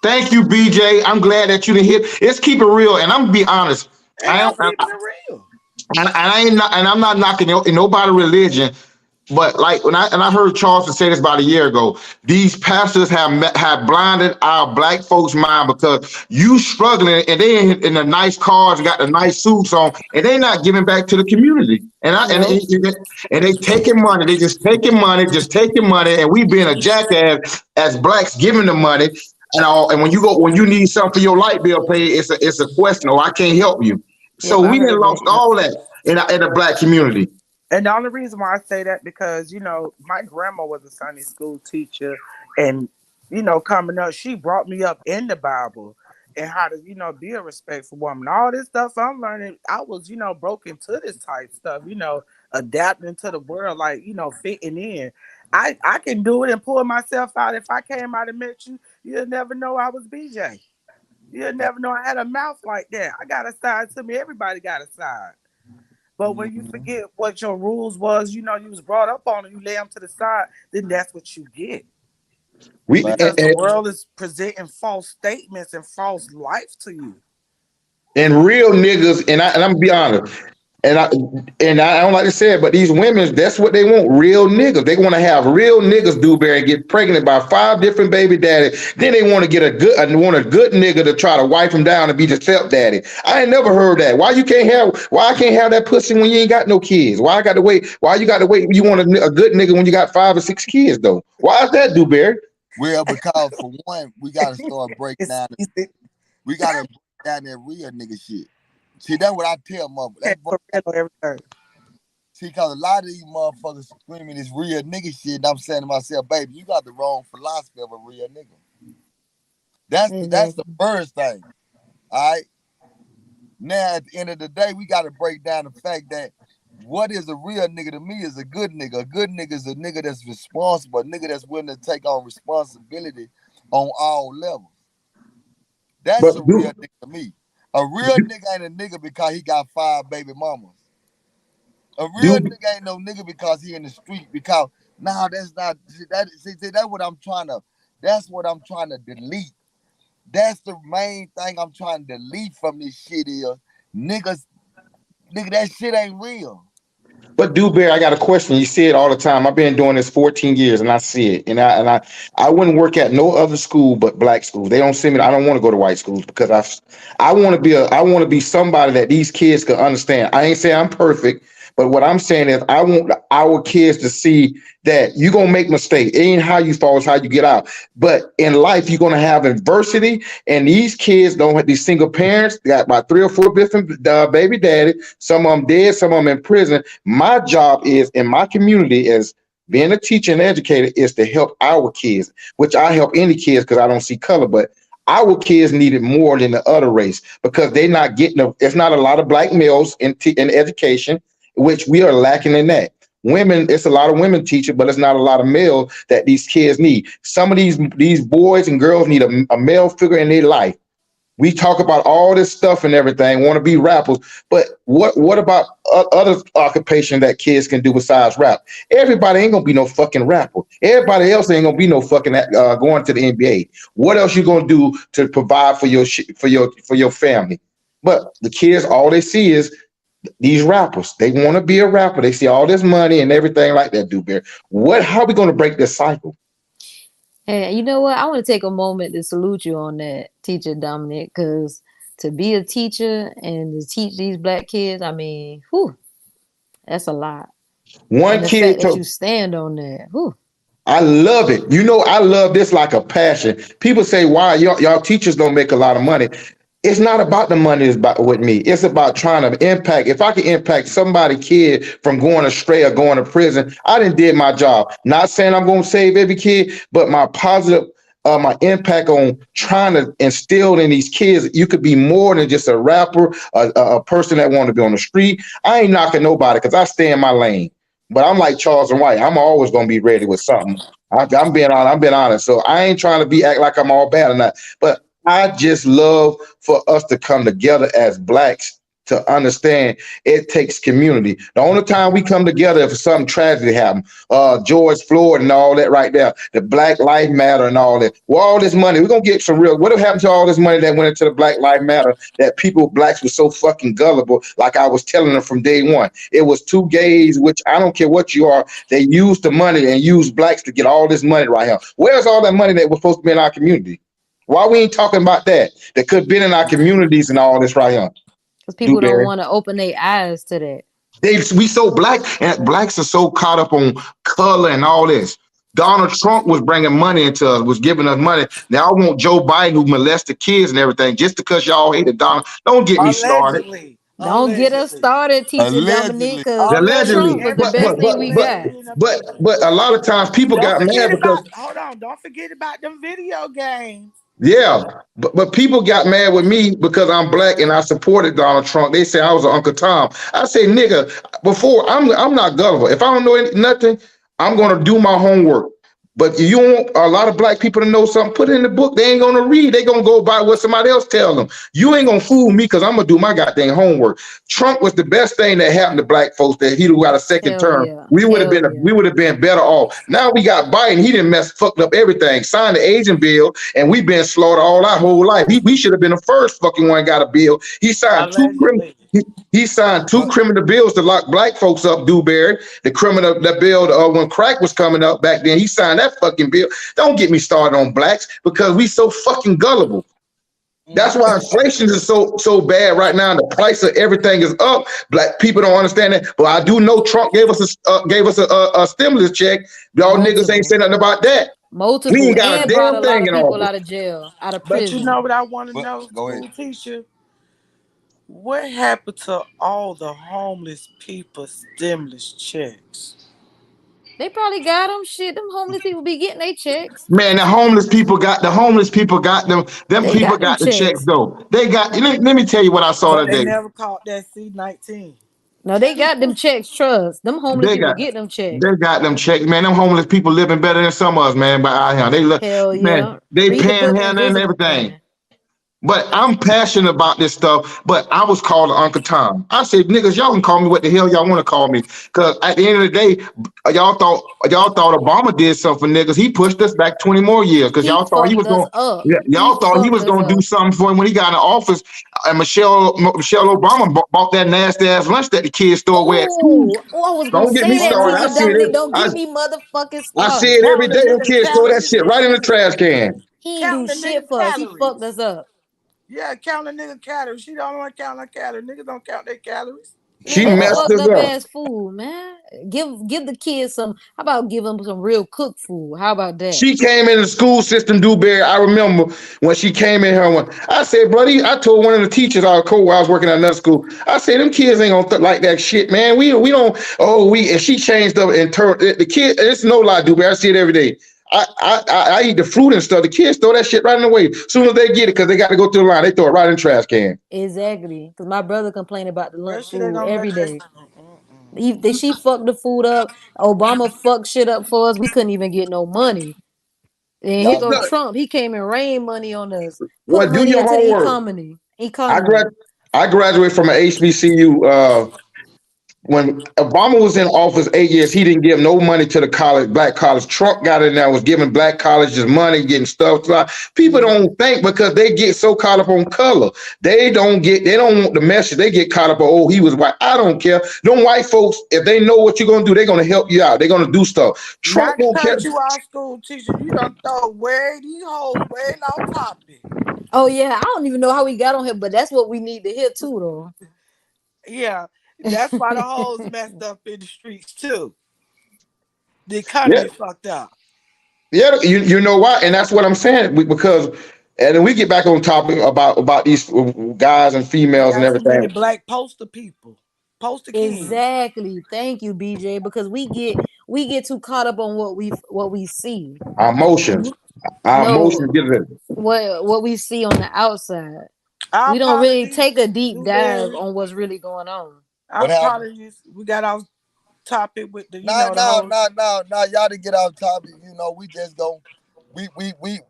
Thank you, BJ. I'm glad that you didn't hit. Let's keep it real, and I'm gonna be honest. And I I'm am, keeping it real. and I'm not knocking nobody religion, but like when I heard Charleston say this about a year ago, these pastors have blinded our black folks' mind because you struggling and they in the nice cars and got the nice suits on, and they not giving back to the community. No, And they taking money. They just taking money, and we being a jackass as blacks giving the money. And when you need something for your light bill paid, it's a question. Oh, I can't help you. So look, I we done heard lost that. all that in the black community. And the only reason why I say that because my grandma was a Sunday school teacher, and coming up, she brought me up in the Bible and how to be a respectful woman. All this stuff I'm learning, I was broken to this type stuff, adapting to the world, like fitting in. I can do it and pull myself out. If I came out and met you, you'd never know I was BJ. You'd never know I had a mouth like that. I got a side to me. Everybody got a side. But when you Mhm. forget what your rules was, you was brought up on and you lay them to the side, then that's what you get. We Man, Because the world is presenting false statements and false life to you. and real niggas, and I'm gonna be honest, and I I don't like to say it, but these women, that's what they want, real niggas. They want to have real niggas and get pregnant by 5 different baby daddies. Then they want to get want a good nigga to try to wipe them down and be the stepdaddy. I ain't never heard that. Why I can't have that pussy when you ain't got no kids? Why I got to wait? Why you got to wait? You want a good nigga when you got 5 or 6 kids though? Why is that, Dewberry? well, because for one, we gotta start breaking It's down. easy. We gotta break down that real nigga shit. See, that's what I tell motherfuckers. Okay, for real on everything. See, cause a lot of these motherfuckers screaming this real nigga shit, and I'm saying to myself, baby, you got the wrong philosophy of a real nigga. That's the Mm-hmm. first thing. All right. Now, at the end of the day, we got to break down the fact that what is a real nigga to me is a good nigga. A good nigga is a nigga that's responsible, a nigga that's willing to take on responsibility on all levels. That's a But real nigga to me. A real nigga ain't a nigga because he got 5 baby mamas. A real do nigga ain't no nigga because he in the street. Because nah, that's not see, that's what I'm trying to. That's what I'm trying to delete. That's the main thing I'm trying to delete from this shit is niggas, nigga, that shit ain't real. But Dewberry, I got a question. You see it all the time. I've been doing this 14 years, and I see it. And I wouldn't work at no other school but black schools. They don't send me. I don't want to go to white schools because I want to be I want to be somebody that these kids can understand. I ain't saying I'm perfect, but what I'm saying is I want our kids to see that you're gonna make mistakes. It ain't how you fall, it's how you get out. But in life, you're gonna have adversity, and these kids don't have these single parents. They got about 3 or 4 different baby daddy. Some of them dead, some of them in prison. My job is in my community as being a teacher and educator is to help our kids, which I help any kids because I don't see color, but our kids need it more than the other race because they're not getting it's not a lot of black males in education, which we are lacking in that. Women, it's a lot of women teachers, but it's not a lot of males that these kids need. Some of these boys and girls need a male figure in their life. We talk about all this stuff and everything, want to be rappers, but what about other occupation that kids can do besides rap? Everybody ain't gonna be no fucking rapper. Everybody else ain't gonna be no fucking going to the NBA. What else you gonna do to provide for your family? But the kids, all they see is these rappers. They want to be a rapper. They see all this money and everything like that. Dewberry, how are we gonna break this cycle? And you know what? I want to take a moment to salute you on that, Teacher Dominic, because to be a teacher and to teach these black kids, I mean, whew, that's a lot. One And the kid fact that told you stand on that, whew. I love it. You know, I love this like a passion. People say, why y'all teachers don't make a lot of money? It's not about the money it's about with me. It's about trying to impact. If I can impact somebody kid from going astray or going to prison, I done did my job. Not saying I'm going to save every kid, but my positive, my impact on trying to instill in these kids, you could be more than just a rapper, a person that want to be on the street. I ain't knocking nobody because I stay in my lane. But I'm like Charles and White. I'm always going to be ready with something. I'm being honest. I'm being honest. So I ain't trying to act like I'm all bad or not. But I just love for us to come together as blacks to understand it takes community. The only time we come together if something tragedy happen, George Floyd and all that right there, the Black Lives Matter and all that. Well, all this money, we're gonna get some real. What happened to all this money that went into the Black Lives Matter that blacks were so fucking gullible, like I was telling them from day one. It was two gays, which I don't care what you are, they used the money and used blacks to get all this money right here. Where's all that money that was supposed to be in our community? Why we ain't talking about that? That could have been in our communities and all this right here. Because people don't Dewberry. want to open their eyes to that. We so black and blacks are so caught up on color and all this. Donald Trump was bringing money into us, was giving us money. Now I want Joe Biden who molested kids and everything just because y'all hated Donald. Don't get me started. Allegedly. Don't get us Allegedly. started, Teacher Dominique, Allegedly. because Allegedly, Allegedly. Trump was the but Everything best but thing but we but got. allegedly in the but paper. but a lot of times people Don't got forget mad about, because hold on, don't forget about them video games. yeah, but people got mad with me because I'm black and I supported Donald Trump. They say I was an Uncle Tom. I say, nigga, before I'm not gullible. If I don't know nothing, I'm gonna do my homework. But you want a lot of black people to know something, put it in the book. They ain't gonna read. They gonna go by what somebody else tell them. You ain't gonna fool me because I'm gonna do my goddamn homework. Trump was the best thing that happened to black folks that he got a second Hell term. yeah. We would have Hell been yeah. we would have been better off. Now we got Biden. He didn't fucked up everything. Signed the Asian bill, and we've been slaughtered all our whole life. We should have been the first fucking one got a bill. He signed two criminal. Allegedly. He signed two But criminal bills to lock black folks up, Dewberry. The criminal that bill when crack was coming up back then, he signed that fucking bill. Don't get me started on blacks because we so fucking gullible. That's why inflation is so bad right now. And the price of everything is up. Black people don't understand that. But I do know Trump gave us a stimulus check. Y'all niggas ain't Multiple. saying nothing about that. We Multiple. ain't got a And brought damn a lot thing of in people office. out of jail, out of But you know prison. what I want to but know, go ahead. school teacher? What happened to all the homeless people stimulus checks? They probably got them. Shit, them homeless people be getting their checks. Man, the homeless people got them. Them They people got them got the checks checks. though. They got. Let me tell you what I saw But they today. never caught that C-19. No, they got them checks. Trust. Them homeless They people got get them checks. they got them checks, man. Them homeless people living better than some of us, man. But out here, they look, Hell man. yeah. They Read the book panhandling and Invisible everything. Man. But I'm passionate about this stuff. But I was called Uncle Tom. I said, niggas, y'all can call me what the hell y'all want to call me. Because at the end of the day, y'all thought Obama did something for niggas. He pushed us back 20 more years because He y'all thought he was fucked us going. up. Yeah, He y'all thought he fucked was us going to do up. something for him when he got in office. And Michelle Obama bought that nasty ass lunch that the kids throw away at school. Oh, I was gonna Don't get me say that to Boy, started. you, hold Dominic. on. Don't get me motherfucking I see started. it every Counting day. the Them nigga kids throw that calories shit and right in the shit. trash can. He ain't do Counting the shit nigga for us. He fucked calories. us up. Yeah, counting the nigga calories. She don't want to count her calories. Niggas don't count their calories. Man, She that's messed fucked us up up. ass food, man. Give the kids some. How about give them some real cooked food? How about that? She came in the school system, Dewberry. I remember when she came in here. When I said, buddy, I told one of the teachers I was working at another school. I said, them kids ain't gonna like that shit, man. We don't. Oh, we. And she changed up and turned the kid. It's no lie, Dewberry. I see it every day. I eat the fruit and stuff. The kids throw that shit right in the way. As soon as they get it, because they got to go through the line, they throw it right in the trash can. Exactly. Because my brother complained about the That lunch shit ain't food gonna every make that. day. She fucked the food up. Obama fucked shit up for us. We couldn't even get no money. And here Y'all go know. Trump. He came and rained money on us. Put Well, do money your into the homework. economy. I grad Economy. I graduated from an HBCU. When Obama was in office 8 years, he didn't give no money to the black college. Trump got in there, was giving black colleges money, getting stuff. People don't think because they get so caught up on color. They don't want the message. They get caught up on, oh, he was white. I don't care. Them white folks, if they know what you're going to do, they're going to help you out. They're going to do stuff. Trump Not to won't care. cut you off, school teacher. You done throw way these hoes way off topic. Oh yeah, I don't even know how we got on here, but that's what we need to hear too, Yeah, that's why the though. hoes messed up in the streets too. The economy Yeah, fucked up. yeah, you know why? And that's what I'm saying. Because and then we get back on topic about these guys and We females and got too many everything. black poster people, poster kids. Exactly. Thank you, BJ. Because we get too caught up on what we see. Our emotions. Our No, emotions get it. what we see on the outside. Our We don't really apologies, take a deep dive Blueberry. on what's really going on. Our What happened? apologies. We got off topic with the, Nah, the nah, whole. nah, nah, nah. Y'all didn't get off topic. You know, we just go. We.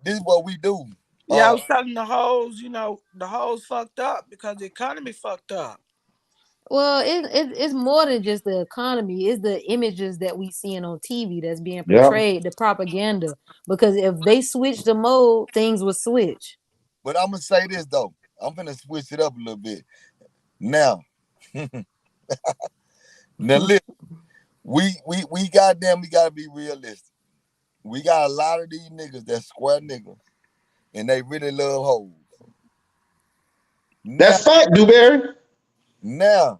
This is what we do. Yeah, I Uh, was telling the hoes, the hoes fucked up because the economy fucked up. Well, it's more than just the economy. It's the images that we seeing on TV that's being Yeah. portrayed, the propaganda. Because if they switch the mode, things will switch. but I'm gonna say this though. I'm gonna switch it up a little bit. Now, now listen. We goddamn. We gotta be realistic. We got a lot of these niggas that square niggas, and they really love hoes. Now, That's fact, Dewberry. now,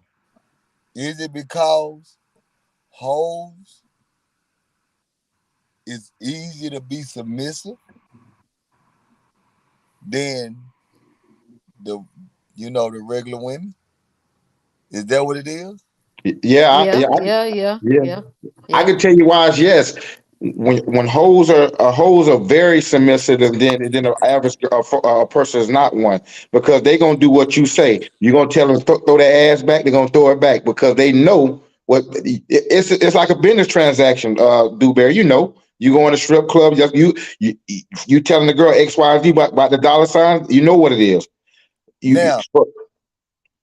is it because hoes is easier to be submissive than the the regular women? Is that what it is? Yeah, Yeah, yeah, yeah, yeah, yeah. yeah, I yeah. can tell you why it's yes. When hoes are very submissive, and then the average person is not one because they gonna do what you say. You're gonna tell them throw their ass back. They're gonna throw it back because they know what it's like a business transaction. Dewberry, you go in a strip club. You telling the girl X Y Z about the dollar sign. You know what it is. You Now,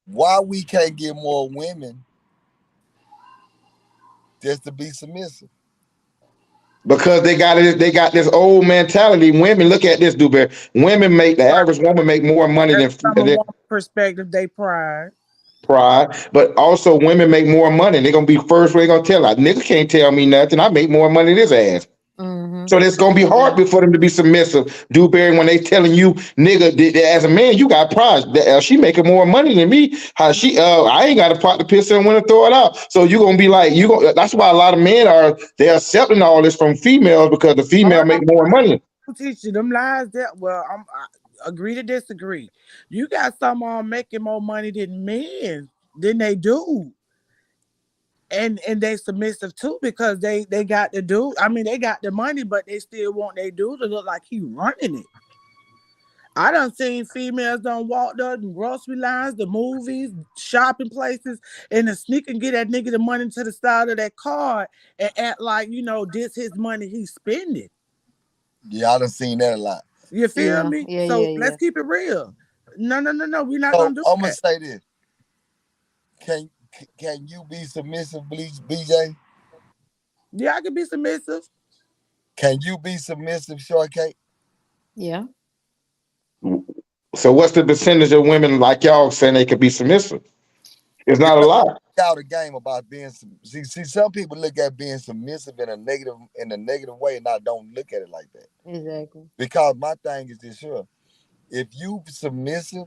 why we can't get more women just to be submissive? because they got this old mentality. Women look at this, Dewberry. The average woman make more money That's than from a woman perspective, they pride. pride, but also women make more money. They're gonna be first. They're gonna tell. Nigga can't tell me nothing. I make more money than this ass. Mm-hmm. So it's gonna be hard Yeah. for them to be submissive, Dewberry. When they telling you, nigga, as a man, you got pride. She making more money than me. How she? I ain't got a pot to piss in when to throw it out. So you gonna be like, you gonna. That's why a lot of men they're accepting all this from females because the female Hold make more money. on, teach you them lies that I agree to disagree. You got some on making more money than men than they do. And they submissive too because they got the dude. I mean, they got the money, but they still want their dude to look like he running it. I done seen females done walk up in grocery lines, the movies, shopping places, and the sneak and get that nigga the money to the side of that card and act like, this his money he's spending. Yeah, I done seen that a lot. You feel Yeah, me? yeah, So yeah, let's yeah. keep it real. No. We're not So gonna do I'm gonna that. say this: Can can you be submissive, BJ? Yeah, I can be submissive. Can you be submissive, Shortcake? Yeah. So what's the percentage of women like y'all saying they could be submissive? It's Yeah, not a lot. out a game about being see. Some people look at being submissive in a negative way, and I don't look at it like that. Exactly. Because my thing is this: sure, if you submissive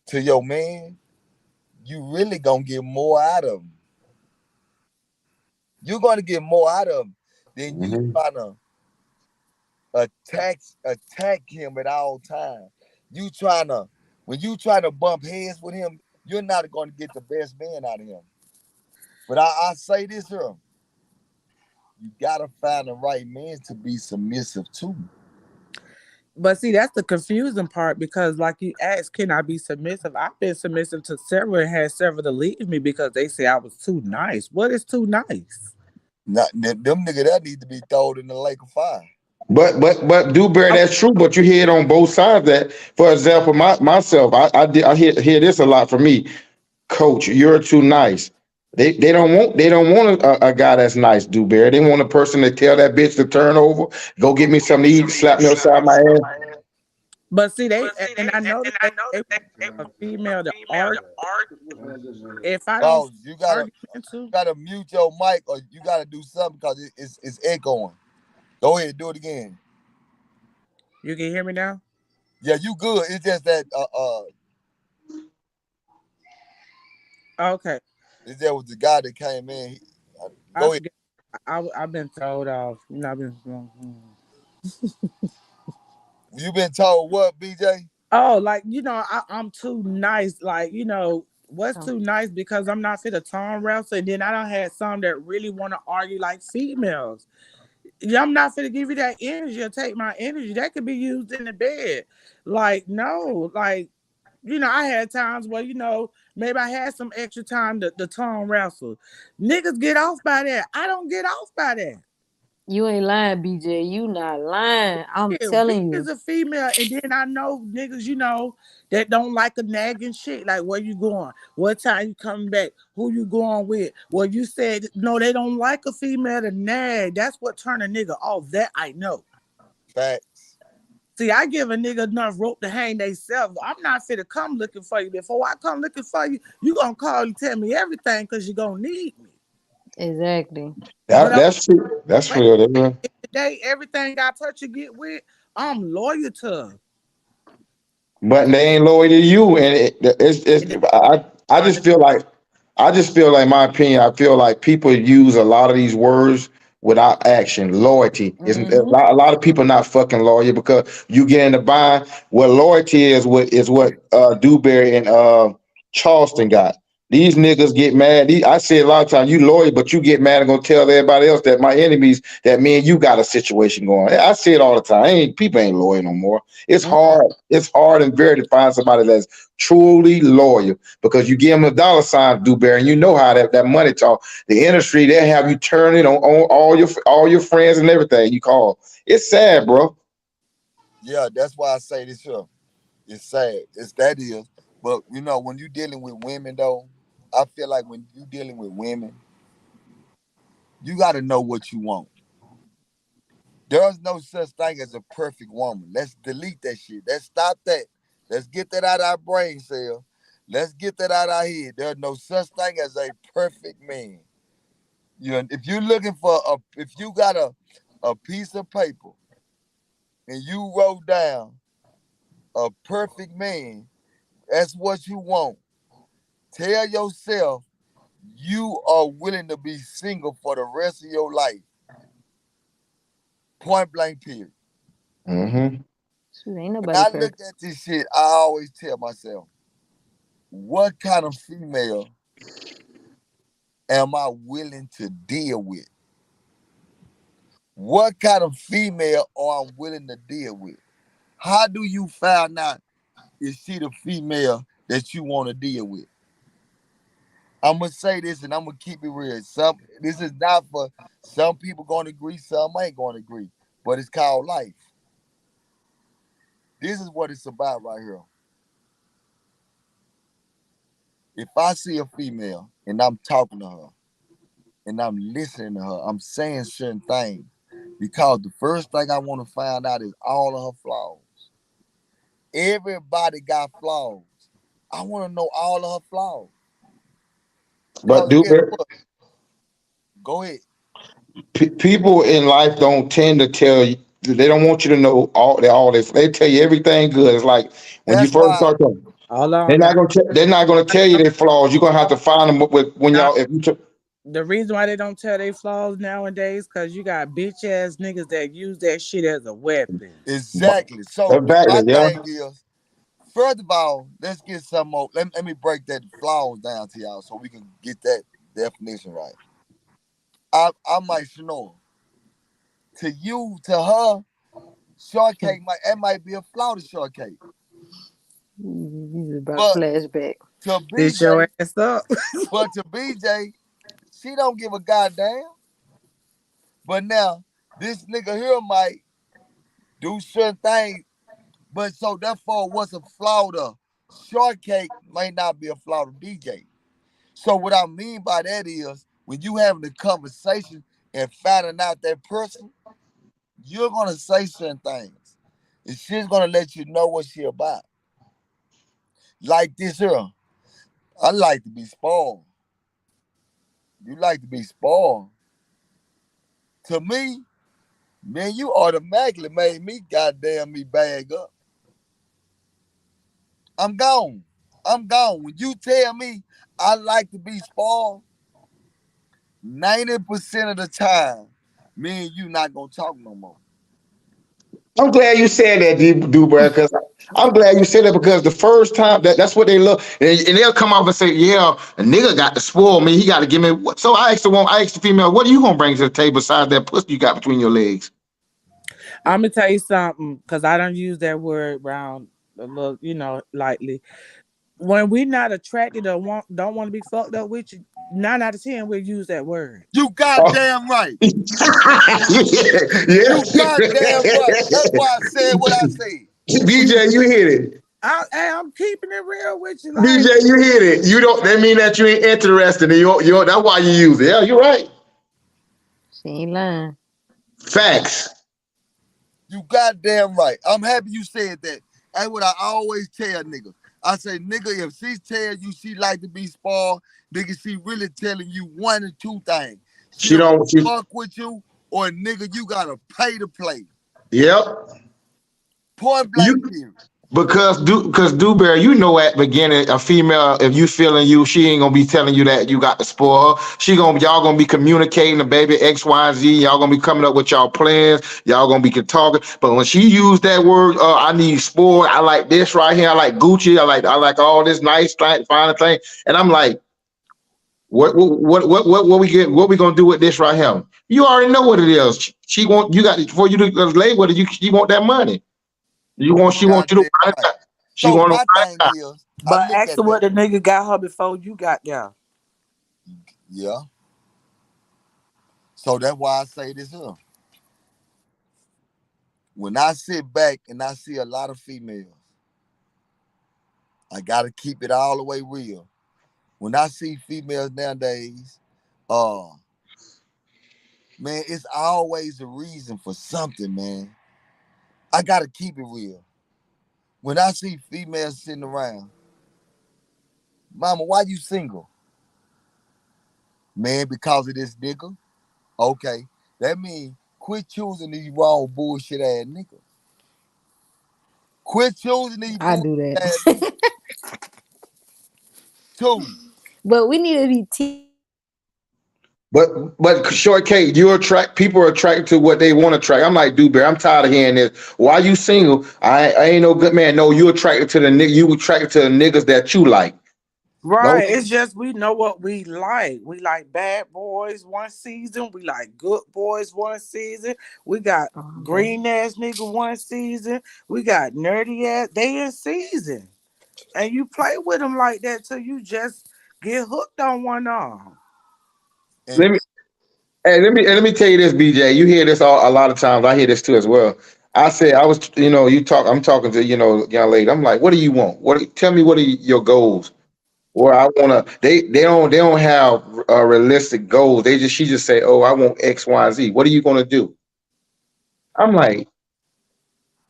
to your man, you really gonna get more out of him. You're gonna get more out of him than you Mhm. trying to attack him at all times. You trying to when you try to bump heads with him, you're not gonna get the best man out of him. But I say this here: you gotta find the right man to be submissive to. But see, that's the confusing part because, like you asked, can I be submissive? I've been submissive to several and had several to leave me because they say I was too nice. What is too nice? Not them nigga that need to be thrown in the lake of fire. But Dewberry, I'm, that's true. But you hear it on both sides. That, for example, myself, I hear this a lot from me. Coach, you're too nice. They don't want a guy that's nice, Dewberry. They want a person to tell that bitch to turn over, go get me something to eat, slap me upside my ass. but see, and I know that they a female to argue. If I don't Oh, feel you gotta mute your mic or you gotta do something because it's echoing. Go ahead, do it again. you can hear me now. Yeah, you good. It's just that Okay, it's that was the guy that came in. I Go ahead. forget. I've been told off. You know, I've been. You been told what, BJ? Oh, like I'm too nice. Like what's Oh. too nice because I'm not fit a tongue wrestle. And then I don't have some that really want to argue like females. Yeah, I'm not finna give you that energy or take my energy. That could be used in the bed. Like, no, like, I had times where, maybe I had some extra time to tongue wrestle. Niggas get off by that. I don't get off by that. You ain't lying, BJ. You not lying. I'm Yeah, we telling as you. a female, and then I know niggas, that don't like a nagging shit. Like, where you going? What time you coming back? Who you going with? Well, you said no, they don't like a female to nag. That's what turn a nigga off. That I know. Facts. See, I give a nigga enough rope to hang theyself. I'm not fit to come looking for you. Before I come looking for you, you gonna call and tell me everything because you gonna need me. Exactly. But That's true. That's wait, real. That's real. today, everything I touch you get with, I'm loyal to. But they ain't loyal to you, and And then I just feel like my opinion. I feel like people use a lot of these words without action. Loyalty is Mm-hmm. a lot of people not fucking loyal because you get in the bind. What loyalty is what Dewberry and Charleston got. These niggas get mad. I say a lot of times, you loyal, but you get mad and gonna tell everybody else that my enemies that me and you got a situation going. I say it all the time. People ain't loyal no more. It's hard. It's hard and very to find somebody that's truly loyal because you give them a dollar sign, Dewberry, and you know how that money talk. The industry, they have you turn it on all your friends and everything you call. It's sad, bro. Yeah, that's why I say this here. It's sad. It's that is. But when you dealing with women though, I feel like when you dealing with women, you gotta know what you want. There's no such thing as a perfect woman. Let's delete that shit. Let's stop that. Let's get that out of our brain cell. Let's get that out of our head. There's no such thing as a perfect man. If you're looking for if you got a piece of paper and you wrote down a perfect man, that's what you want. Tell yourself you are willing to be single for the rest of your life. Point blank period. Mm-hmm. Shoot, ain't When nobody I look perfect. at this shit, I always tell myself, what kind of female am I willing to deal with? What kind of female are I willing to deal with? How do you find out is she the female that you want to deal with? I'm gonna say this and I'm gonna keep it real. This is not for some people gonna agree, some ain't gonna agree. But it's called life. This is what it's about right here. If I see a female and I'm talking to her and I'm listening to her, I'm saying certain things because the first thing I want to find out is all of her flaws. Everybody got flaws. I want to know all of her flaws. But Cause do guess what? Go ahead. people in life don't tend to tell you. They don't want you to know all this. They tell you everything good. It's like when you That's first why start talking. Hold They're on now. not gonna. They're not gonna tell you their flaws. You're gonna have to find them with when Now, y'all. If you took. the reason why they don't tell their flaws nowadays, because you got bitch ass niggas that use that shit as a weapon. exactly. So my Exactly. Yeah. thing is, first of all, let's get some more. Let me break that flaws down to y'all so we can get that definition right. I might snore. To you, to her, shortcake might be a flaw to shortcake. These is about But flashback. to Bitch your BJ, ass up. she don't give a goddamn. But now this nigga here might do certain things, but so therefore what's a flaw to shortcake may not be a flaw to BJ. So what I mean by that is when you having a conversation and finding out that person, you're gonna say certain things. And she's gonna let you know what she about. Like this here. I like to be spoiled. You like to be spoiled. To me, man, you automatically made me goddamn me bag up. I'm gone. I'm gone. When you tell me I like to be spoiled, 90% of the time, me and you not gonna talk no more. I'm glad you said that, dude, bro. Because I'm glad you said that because the first time that's what they look, and they'll come off and say, "Yeah, a nigga got to spoil me. He got to give me." What? So I asked the woman, I asked the female, "What are you gonna bring to the table besides that pussy you got between your legs?" I'm gonna tell you something, because I don't use that word around a little, lightly. When we're not attracted or don't want to be fucked up with you, 9 out of 10 we'll use that word. You Oh. goddamn right. Yeah, You goddamn right. That's why I said what I said. BJ, you hit it. I'm keeping it real with you, like. BJ, you hit it. You don't. That mean that you ain't interested. And that's why you use it. Yeah, you're right. She ain't lying. Facts. You goddamn right. I'm happy you said that. That's what I always tell niggas. I say, nigga, if she tell you she like to be spoiled, nigga, she really telling you one or two things. She She don't don't. She, fuck with you, or nigga, you gotta pay to play. yep. Point blank You period. because Dewberry, you know at the beginning a female, if you feeling you, she ain't gonna be telling you that you got to spoil her. Y'all gonna be communicating the baby X, Y, and Z. Y'all gonna be coming up with y'all plans. Y'all gonna be talking. But when she used that word, I need spoil. I like this right here. I like Gucci. I like all this nice thing, fine thing. And I'm like, what we get? What we gonna do with this right here? You already know what it is. She want you got before you lay with it. She want that money. She You want you to goddamn ride it right. out. She So want to my ride thing it out. is, I But look ask at her what that. the nigga got her before you got there. Yeah. So that's why I say this here. When I sit back and I see a lot of females, I gotta keep it all the way real. When I see females nowadays, uh, man, it's always a reason for something, man. I gotta keep it real. When I see females sitting around, mama, why you single? Man, because of this nigga. Okay. That means quit choosing these wrong bullshit ass niggas. Quit choosing these I bullshit do ass niggas. that. Two. But we need to be But short K, you attract people are attracted to what they want to attract. I'm like, dude, bear, I'm tired of hearing this. Why you single? I ain't no good man. No, you attracted to the nigga. You attracted to the niggas that you like. Don't. Right. It's just we know what we like. We like bad boys 1 season. We like good boys 1 season. We got um, green ass nigga 1 season. We got nerdy ass. They in season. And you play with them like that till you just get hooked on one arm. And Let me let me tell you this, BJ. You hear this a lot of times. I hear this too as well. I said I was, you talk. I'm talking to young lady. I'm like, what do you want? Tell me what are your goals? or I wanna. They don't have realistic goals. She just say, oh, I want X, Y, and Z. What are you gonna do? I'm like,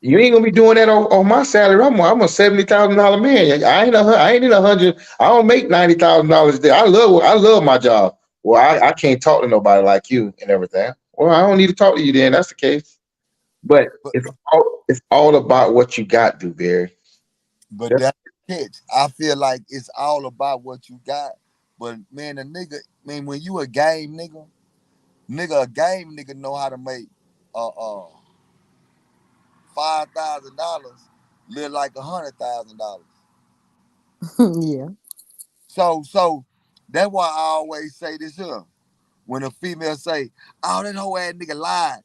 you ain't gonna be doing that on my salary. I'm a $70,000 man. I ain't in 100. I don't make $90,000 a day. I love my job. Well, I can't talk to nobody like you and everything. Well, I don't need to talk to you then. That's the case. But But it's all about what you got, Dewberry. but That's that's the catch. I feel like it's all about what you got. But man, a nigga, man, when you a game a game nigga know how to make $5,000 live like $100,000. Yeah. So that's why I always say this here. When a female say, "Oh, that whole ass nigga lied,"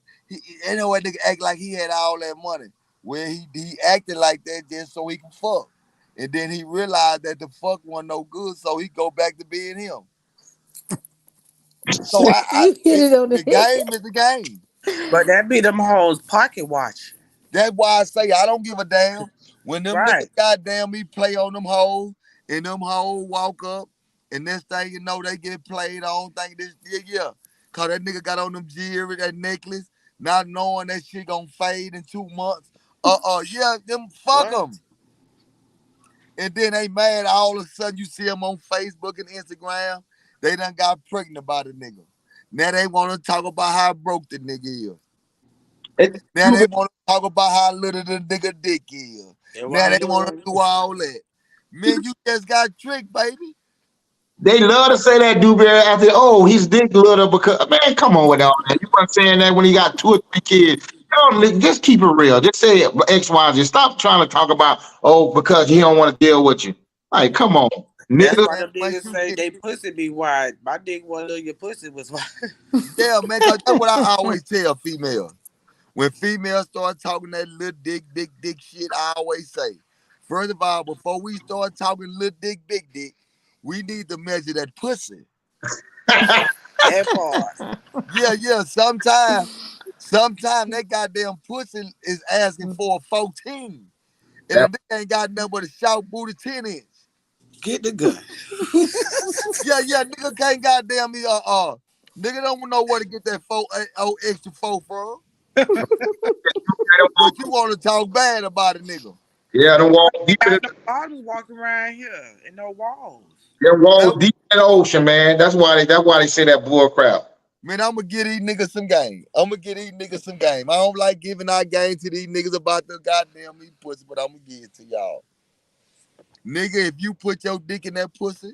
that whole ass nigga act like he had all that money. Well, he acted like that just so he can fuck, and then he realized that the fuck wasn't no good, so he go back to being him. So You hit it on the the game is the game. But that be them hoes pocket watch. That's why I say I don't give a damn. When them niggas Right. goddamn me play on them hoes and them hoes walk up and next thing you know they get played on, think this yeah. Cause that nigga got on them jewelry, that necklace, not knowing that shit gonna fade in 2 months. Yeah, them fuck What? them. And then they mad all of a sudden you see them on Facebook and Instagram. They done got pregnant by the nigga. Now they wanna talk about how broke the nigga is. it. Now they want to talk about how little the nigga dick is. That's Now why I they do want to do all that. Man, you just got tricked, baby. They love to say that Dewberry after, oh, he's dick little because, man, come on with all that. You weren't saying that when he got 2 or 3 kids. Yo, just keep it real. Just say X, Y, Z. Stop trying to talk about, oh, because he don't want to deal with you. Like, come on. That's Niggas, why Man, them once niggas you say get, they pussy be wide. My dick wasn't little, your pussy was wide. yeah, man, cause that's what I always tell females. When females start talking that little dick, big dick shit, I always say, first of all, before we start talking little dick, big dick, we need to measure that pussy. That part. Yeah. Sometimes that goddamn pussy is asking for a 14. And the nigga ain't got nothing but a short booty 10 inch. Get the gun. Yeah, nigga can't goddamn me nigga don't know where to get that extra four from. But you want to talk bad about a nigga. yeah, them walls deep in Got the, no bottoms walking around here and no walls. them Man, walls deep in the ocean, man. That's why they say that bull crap. man, I'ma get these niggas some game. I'ma get these niggas some game. I don't like giving out game to these niggas about the goddamn me pussy, but I'ma give it to y'all. Nigga, if you put your dick in that pussy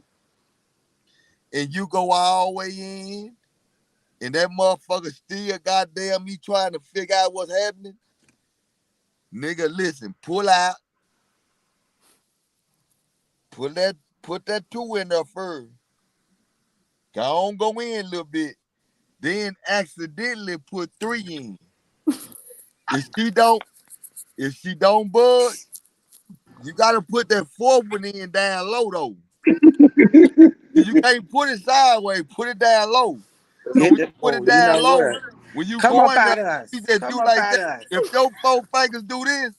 and you go all the way in and that motherfucker still goddamn me trying to figure out what's happening, nigga, listen, pull out, put that two in there first. Go in a little bit. Then accidentally put three in. If she don't, if she don't budge, you gotta put that fourth one in down low though. You can't put it sideways, put it down low. So Hit when you the put it oh, you down know low, what? when you Come go up in there, out of you us. just Come do up like out that. of us. If your four fingers do this,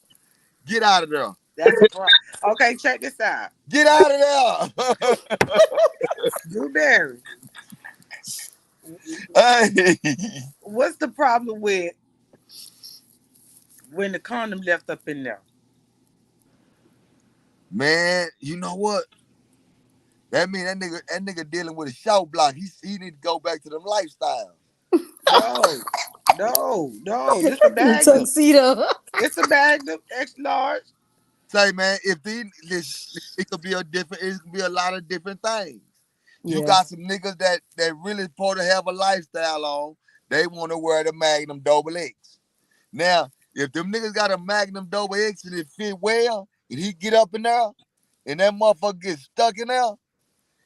get out of there. That's a problem. Okay, check this out. Get out of there. Blueberry. Hey, What's the problem with when the condom left up in there? man, you know what? That mean that nigga dealing with a shout block. He need to go back to them lifestyles. No, no. This a bag up. Tuxedo. It's a bag up, extra large. Say, man, if these listen, it could be a different, it could be a lot of different things. You Yeah. got some niggas that really supposed to have a lifestyle on. They want to wear the Magnum double X. Now, if them niggas got a Magnum double X and it fit well, and he get up in there, and that motherfucker get stuck in there,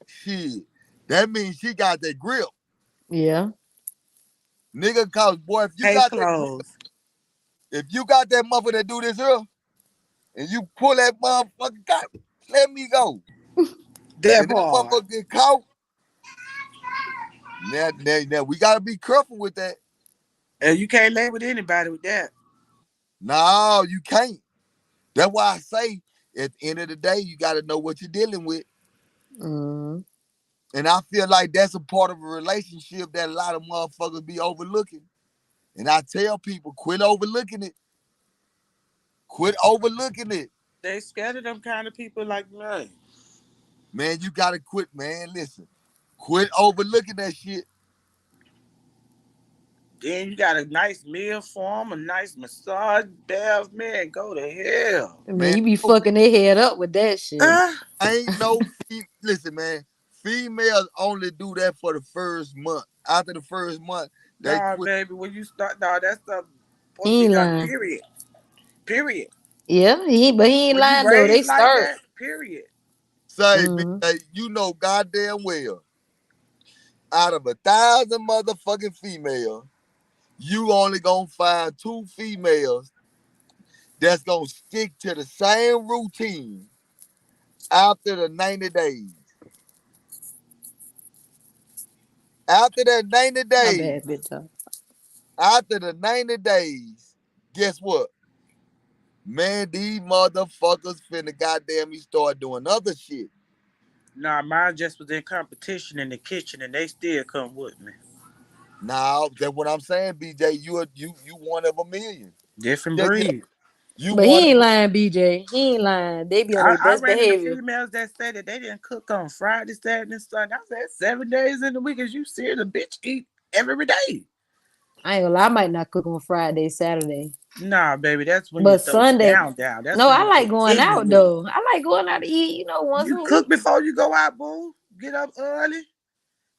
shit, that means she got that grip. Yeah. Nigga, cause boy, Case closed. if you got that motherfucker that do this here, and you pull that motherfucker, God, let me go. That And that part. motherfucker get caught, now we gotta be careful with that. And you can't lay with anybody with that. No, you can't. That's why I say at the end of the day, you gotta know what you're dealing with. Mm. And I feel like that's a part of a relationship that a lot of motherfuckers be overlooking. And I tell people, quit overlooking it. Quit overlooking it. They scared of them kind of people like me. Man, you gotta quit, man. Listen. Quit overlooking that shit. Then you got a nice meal for them, a nice massage bath, man. Go to hell. I mean, Man, you be fucking their head up with that shit. Uh, ain't no listen, man. Females only do that for the first month. After the first month, they nah, quit. baby, when you start, nah, that stuff supposed to He be ain't done. lying. Period. Period. Yeah, but he ain't When you lying though. They raised like start. that, period. Say, Mm. you know goddamn well, out of 1,000 motherfucking females, you only gonna find two females that's gonna stick to the same routine after the 90 days. After that 90 My days, bad, bitch. after the 90 days, guess what? Man, these motherfuckers finna goddamn me start doing other shit. Nah, mine just was in competition in the kitchen, and they still come with me. Now, that's what I'm saying, BJ. You one of a million. Different Yeah, yeah. breed. You But one he of ain't a lying, BJ. He ain't lying. They be on their I best ran into behavior. females that said that they didn't cook on Friday, Saturday, and Sunday. I said 7 days in the week, as you see the bitch eat every day. I ain't gonna lie, I might not cook on Friday, Saturday. Nah, baby, that's when you But throw Sunday, down, down. That's no, when I you like get going ignorant out with it. though. I like going out to eat, once You a cook week. before you go out, boo. Get up early.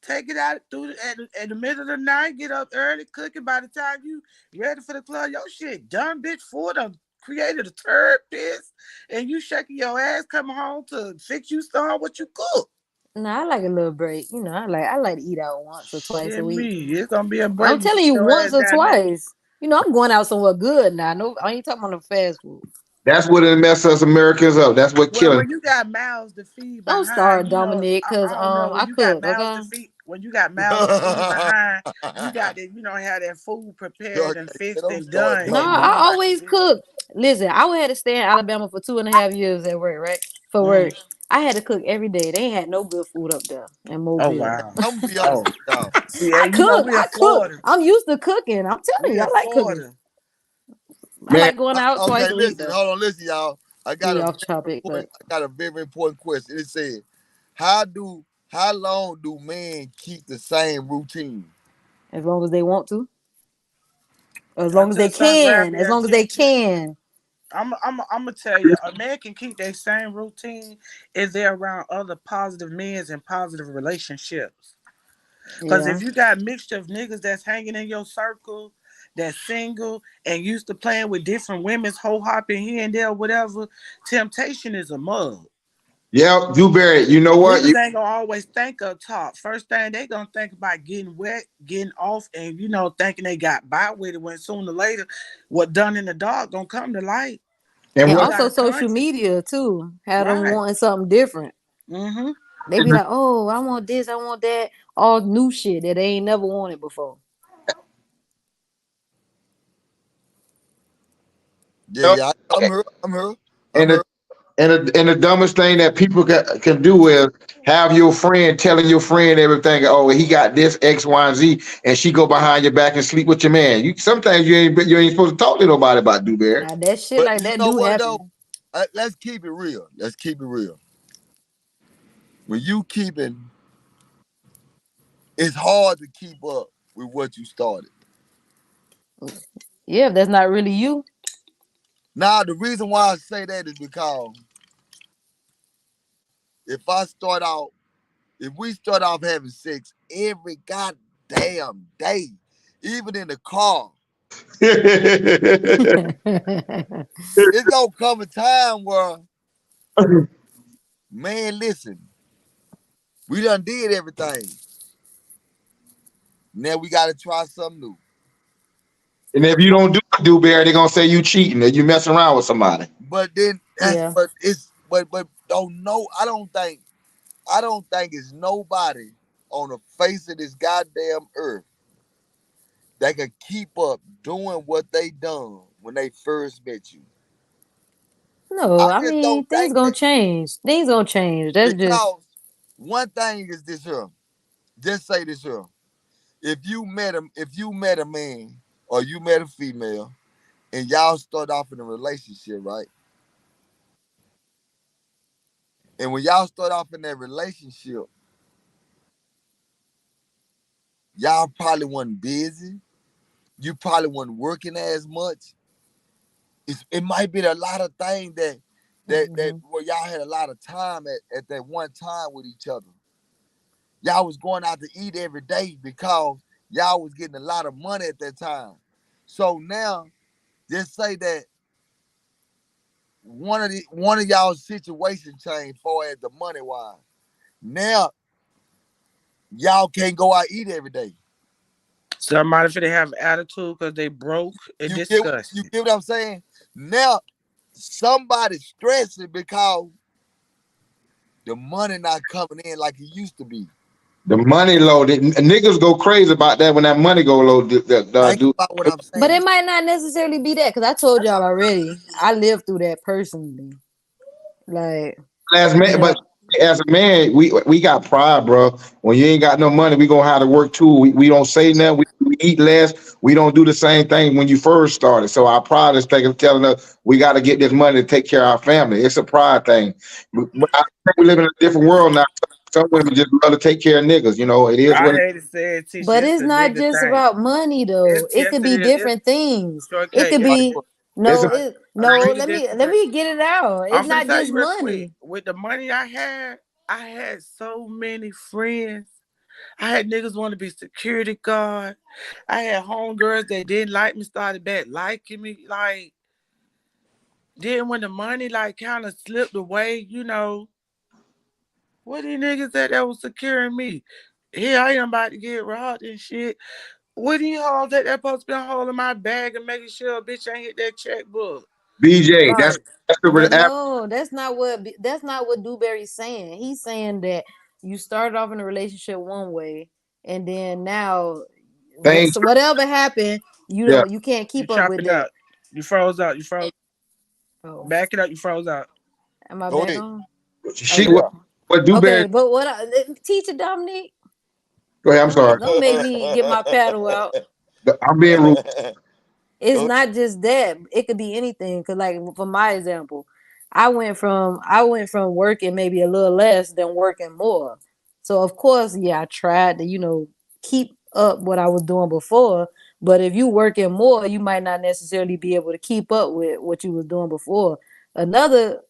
Take it out at the middle of the night. Get up early. Cook it by the time you ready for the club. Your shit done, bitch. Food done created a third piss. And you shaking your ass coming home to fix you some what you cook. Nah, I like a little break. I like to eat out once or twice a Shit week. me. It's gonna be a I'm break. You telling sit you, your once ass or down there. twice. I'm going out somewhere good now. No, I ain't talking about no fast food. That's what it mess us Americans up. That's what Well, killing. when you got mouths to feed Don't behind, start, Dominic, cause I don't know. When I you got cook. mouths to Okay. feed, when you got mouths to feed behind, you got to, have that food prepared and okay, fixed don't and start done No, and Dominic. I done like you always did. cook. Listen, I would have to stay in Alabama for 2.5 years at work, right? For Mm. work. I had to cook every day. They ain't had no good food up there in Oh Mobile. wow. I'm gonna be honest Oh, with y'all. see, I hey, cook. we in I cook. Florida. I'm used to cooking. I'm telling We you, in I like cooking. Florida. I Man, like going out Okay, twice a week listen, though. hold on, listen, y'all. I got We a off very topic, important. but I got a very important question. It said, how long do men keep the same routine? as long as they want to, as long as Until they some grab can, as their long as they attention. can. I'm gonna tell you, a man can keep their same routine if they're around other positive men and positive relationships. Cause Yeah. if you got a mixture of niggas that's hanging in your circle, that's single and used to playing with different women's whole hopping here and there, whatever, temptation is a mug. yeah, Dewberry. You know what? Niggas ain't gonna always think up top. First thing they gonna think about getting wet, getting off, and thinking they got by with it when sooner or later what done in the dark gonna come to light. And And You what? got also a social conscience. media too. Had them Right. wanting something different. Mm-hmm. They be like, oh, I want this, I want that, all new shit that they ain't never wanted before. Yeah, yeah. I'm here. I'm here. I'm And here. the and the dumbest thing that people can do is have your friend telling your friend everything. Oh, he got this X, Y, and Z, and she go behind your back and sleep with your man. You sometimes you ain't supposed to talk to nobody about Dewberry. Now that shit But like you that know do what though? happen. Let's keep it real. Let's keep it real. When you keeping, it's hard to keep up with what you started. Yeah, if that's not really you. Now, the reason why I say that is because if I start out, if we start off having sex every goddamn day, even in the car, it's gonna come a time where, man, listen, we done did everything. Now we gotta try something new. And if you don't do it, Dewberry, they're gonna say you cheating or you messing around with somebody. But then that's Yeah. but it's but don't know. I don't think it's nobody on the face of this goddamn earth that can keep up doing what they done when they first met you. No, I I just mean don't things think gonna that change. Things gonna change. That's just because One thing is this here. Just say this here. If you met a man or you met a female and y'all start off in a relationship, right? And when y'all start off in that relationship, y'all probably wasn't busy. You probably wasn't working as much. It might be a lot of things that Mm-hmm. where y'all had a lot of time at that one time with each other. Y'all was going out to eat every day because y'all was getting a lot of money at that time. So now, just say that one of y'all situation changed for as the money wise. Now y'all can't go out eat every day. Somebody finna have attitude because they broke and You disgusted. get what I'm saying? Now somebody stressing because the money not coming in like it used to be. The money low. Niggas go crazy about that when that money go low. Think Do about what I'm But saying. it might not necessarily be that, because I told y'all already. I lived through that personally. Like, as you man, know, but as a man, we got pride, bro. When you ain't got no money, we gonna have to work too. We don't say nothing. We eat less. We don't do the same thing when you first started. So our pride is telling us we got to get this money to take care of our family. It's a pride thing. I think we live in a different world now. Some women just love to take care of niggas. You know, it is I what it hate to say it, Tisha. but It's it's a not nigga just thing. about money though. It's It yes, could it be is. It's different things. It okay. could Like be what? is. no, it I no, beg to let disagree. me get it out. It's I'm finna not tell just you real quick. money. With the money I had so many friends. I had niggas want to be security guard. I had homegirls that didn't like me started back liking me. Like then when the money like kind of slipped away, what these niggas that was securing me? Here I am about to get robbed and shit. What these hoes that supposed to be holding my bag and making sure a bitch ain't hit that checkbook? BJ, Like, that's But the no, that's not what Dewberry's saying. He's saying that you started off in a relationship one way, and then now, thing. so whatever happened, Yeah, you can't you keep up with chopping that. out. You froze out. You froze. Oh, Back it up. You froze out. am I Go back ahead. on? she Okay, Yeah. what Dewberry. okay. But teacher Dominique, Go ahead. I'm sorry. don't make me get my paddle out. I'm being rude. It's Go not just that. It could be anything. Cause like for my example, I went from working maybe a little less than working more. So of course, yeah, I tried to, keep up what I was doing before. But if you working more, you might not necessarily be able to keep up with what you was doing before. Another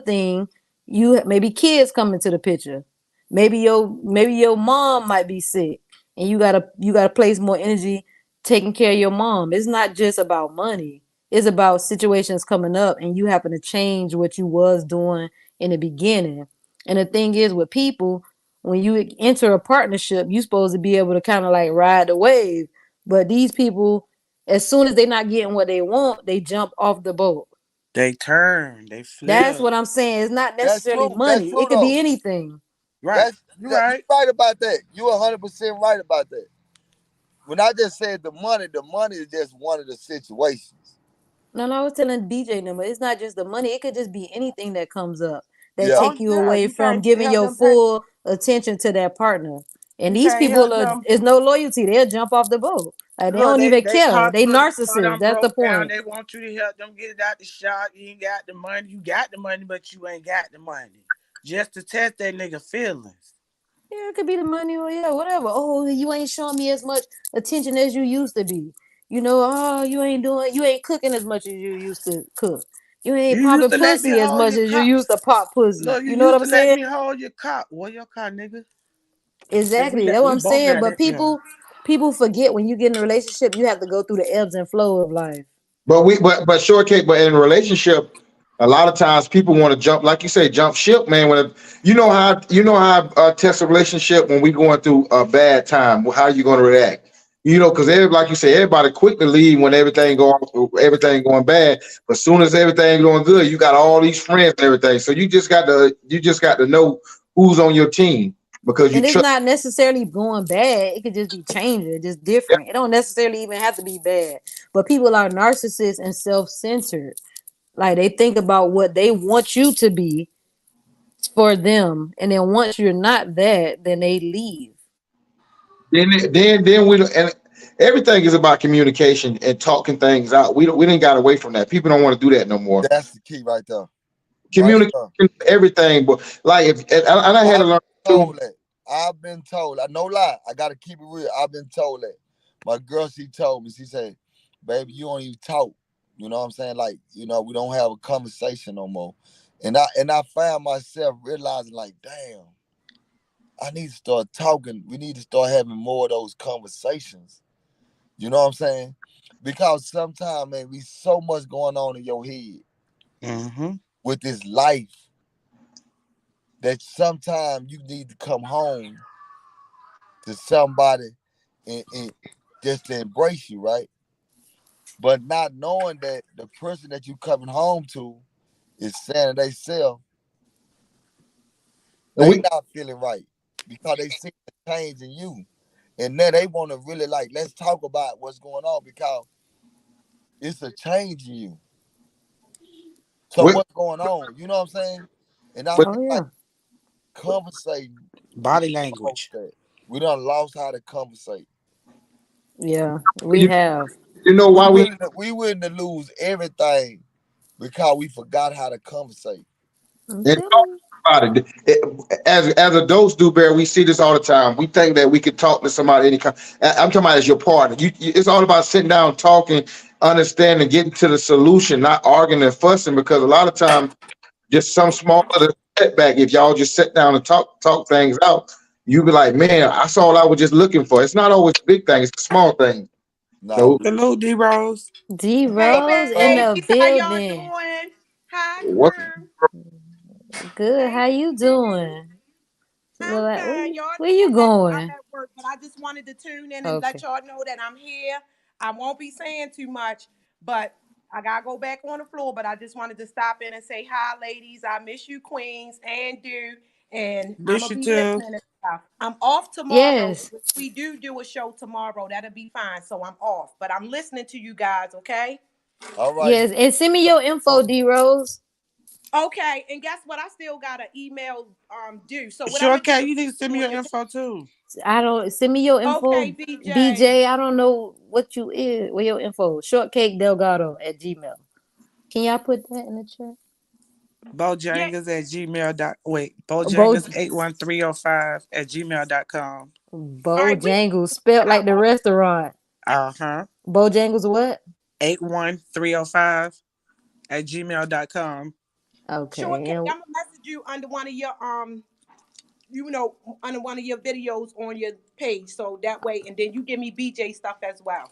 thing, you maybe kids come into the picture. Maybe your mom might be sick, and you gotta place more energy taking care of your mom. It's not just about money. It's about situations coming up and you happen to change what you was doing in the beginning. And the thing is with people, when you enter a partnership, you're supposed to be able to kind of like ride the wave. But these people, as soon as they're not getting what they want, they jump off the boat. They turn. They That's flip. what I'm saying. It's not That's necessarily true. That's money. true It could though. be anything. Right. You You right. right about that. You 100% right about that. When I just said the money is just one of the situations. No, no, I was telling DJ number. It's not just the money. It could just be anything that comes up that Yeah. Oh take you yeah. away You from can't giving help your them pay. full attention to that partner. And You these can't people help are them. is no loyalty. They'll jump off the boat. Like they Look, don't even they care. caught They look, they caught narcissists. them That's the broke down. point. They want you to help them get it out the shop. You ain't got the money. You got the money, but you ain't got the money. Just to test that nigga feelings. Yeah, it could be the money or yeah, whatever. Oh, you ain't showing me as much attention as you used to be. Oh, you ain't cooking as much as you used to cook. You ain't You used popping to let me pussy as hold much your as you car. used to pop pussy. Look, you You know what used I'm to let saying? me hold your car. Where your car, nigga? See, Exactly. That's what we I'm both saying. got But that. Yeah. people forget when you get in a relationship, you have to go through the ebbs and flow of life. But short cake. But in a relationship, a lot of times people want to jump, like you say, jump ship, man. You know how test a relationship when we going through a bad time. How you going to react? Because like you say, everybody quick to leave when everything going bad. But soon as everything going good, you got all these friends and everything. So you just got to know who's on your team because you And it's trust. not necessarily going bad. It could just be changing, just different. It don't necessarily even have to be bad. But people are narcissists and self-centered. Like they think about what they want you to be for them, and then once you're not that, then they leave. Then we and everything is about communication and talking things out. We didn't got away from that. People don't want to do that no more. That's the key right there. Right Communication, there. everything. But like if and I had to I've been learn too. told that. I've been told. I no lie. I gotta keep it real. I've been told that. My girl, she told me. She said, "Baby, you don't even talk." You know what I'm saying? Like, we don't have a conversation no more. And I found myself realizing, like, damn, I need to start talking. We need to start having more of those conversations. You know what I'm saying? Because sometimes, man, we so much going on in your head Mm-hmm. with this life that sometimes you need to come home to somebody and just to embrace you, right? But not knowing that the person that you coming home to is saying they self, And they we not feeling right because they see the change in you. And then they want to really like, let's talk about what's going on because it's a change in you. So we what's going on? You know what I'm saying? And I but feel Oh like yeah, conversating, we Body lost language. that. We done lost how to conversate. yeah, we you, have. you know We why we willing to, we willing to lose everything because we forgot how to conversate. I'm and talk telling about it. As adults do, Bear, we see this all the time. We think that we could talk to somebody any kind. I'm talking about as your partner. It's all about sitting down, talking, understanding, getting to the solution, not arguing and fussing. Because a lot of times, just some small little setback. If y'all just sit down and talk things out, you be like, man, that's all I was just looking for. It's not always a big thing; it's a small thing. Nah, No, we Salute, D Rose. you. D Hey, Rose in bro. the babies, how y'all building. doing? Hi, what? crew. Good. Hey, How you BJ. doing? Look I'm like fine. Y'all where know you I'm going? at work, but I just wanted to tune in and let Okay. y'all know that I'm here. I won't be saying too much, but I gotta go back on the floor. But I just wanted to stop in and say hi, ladies. I miss you, queens, and do. And I'm Miss gonna you be too. listening and stuff. I'm off tomorrow. Yes. If we do a show tomorrow, that'll be fine. So I'm off, but I'm listening to you guys. Okay. All right, Yes. And send me your info, bro. D Rose. Okay, and guess what? I still got an email due. So what I'm Sure, gonna do Kat, is you need to send me on your your info too. I don't send me your okay, info, BJ. BJ. I don't know what you is. What your info? Shortcake Delgado at Gmail. Can y'all put that in the chat? Yeah, Bojangles at gmail. Wait, Bo Bojangles81305 at gmail.com. all right, we Bojangles spelled got like the restaurant. Uh-huh. Bojangles what? 81305 at gmail.com. sure Okay. cake. And I'm gonna message you under one of your under one of your videos on your page. So that way, and then you give me BJ stuff as well.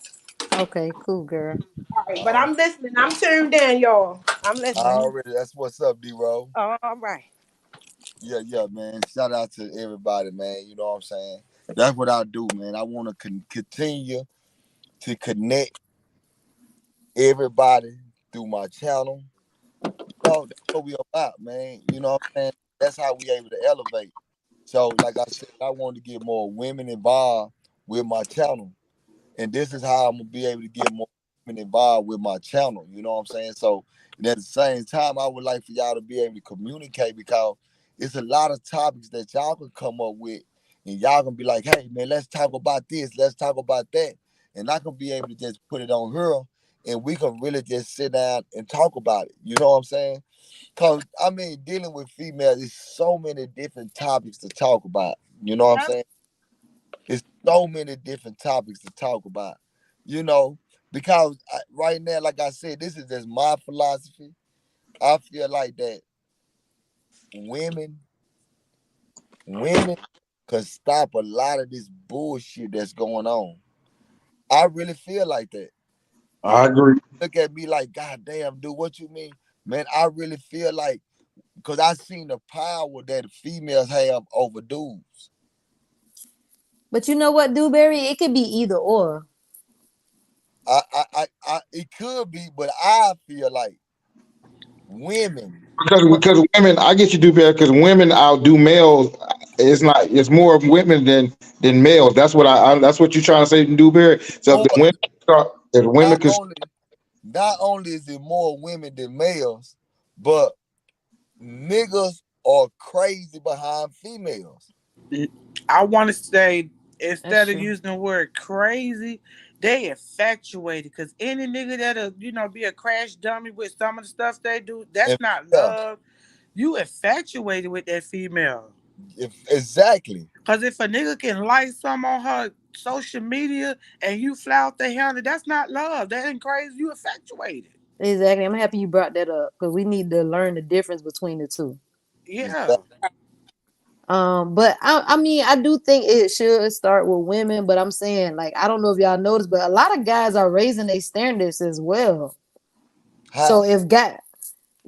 okay, cool girl. All right, but Uh, I'm listening. I'm tuned in, y'all. I'm listening. already, that's what's up, D-Roll. All right. Yeah, yeah, man. Shout out to everybody, man. You know what I'm saying? That's what I do, man. I want to continue to connect everybody through my channel. That's what we about, man. You know what I'm saying? That's how we able to elevate. So, like I said, I want to get more women involved with my channel. And this is how I'm gonna be able to get more women involved with my channel. You know what I'm saying? So, and at the same time, I would like for y'all to be able to communicate because it's a lot of topics that y'all can come up with, and y'all can be like, "Hey, man, let's talk about this. Let's talk about that," and I can be able to just put it on her, and we can really just sit down and talk about it. You know what I'm saying? Cause I mean, dealing with females, there's so many different topics to talk about. You know what I'm Yep. saying? It's so many different topics to talk about, you know, because right now, like I said, this is just my philosophy. I feel like that women, women could stop a lot of this bullshit that's going on. I really feel like that. And I agree. look at me like, God damn, dude, what you mean? Man, I really feel like, because I seen the power that females have over dudes. But you know what, Dewberry? It could be either or. It could be, but I feel like women. Because women, I get you do better because women outdo males. It's not. It's more of women than males. That's what that's what you're trying to say, do better. So More if women not can, only is it more women than males, but niggas are crazy behind females. I want to say, That's instead of true. using the word crazy, they infatuated. Because any nigga that'll, be a crash dummy with some of the stuff they do, And that's not yeah, love. You infatuated with that female. exactly. Because if a nigga can like some on her social media and you flout the handle, that's not love. That ain't crazy. You infatuated. Exactly. I'm happy you brought that up because we need to learn the difference between the two. Yeah. But I mean, I do think it should start with women. But I'm saying, like, I don't know if y'all noticed, but a lot of guys are raising their standards as well. So How? if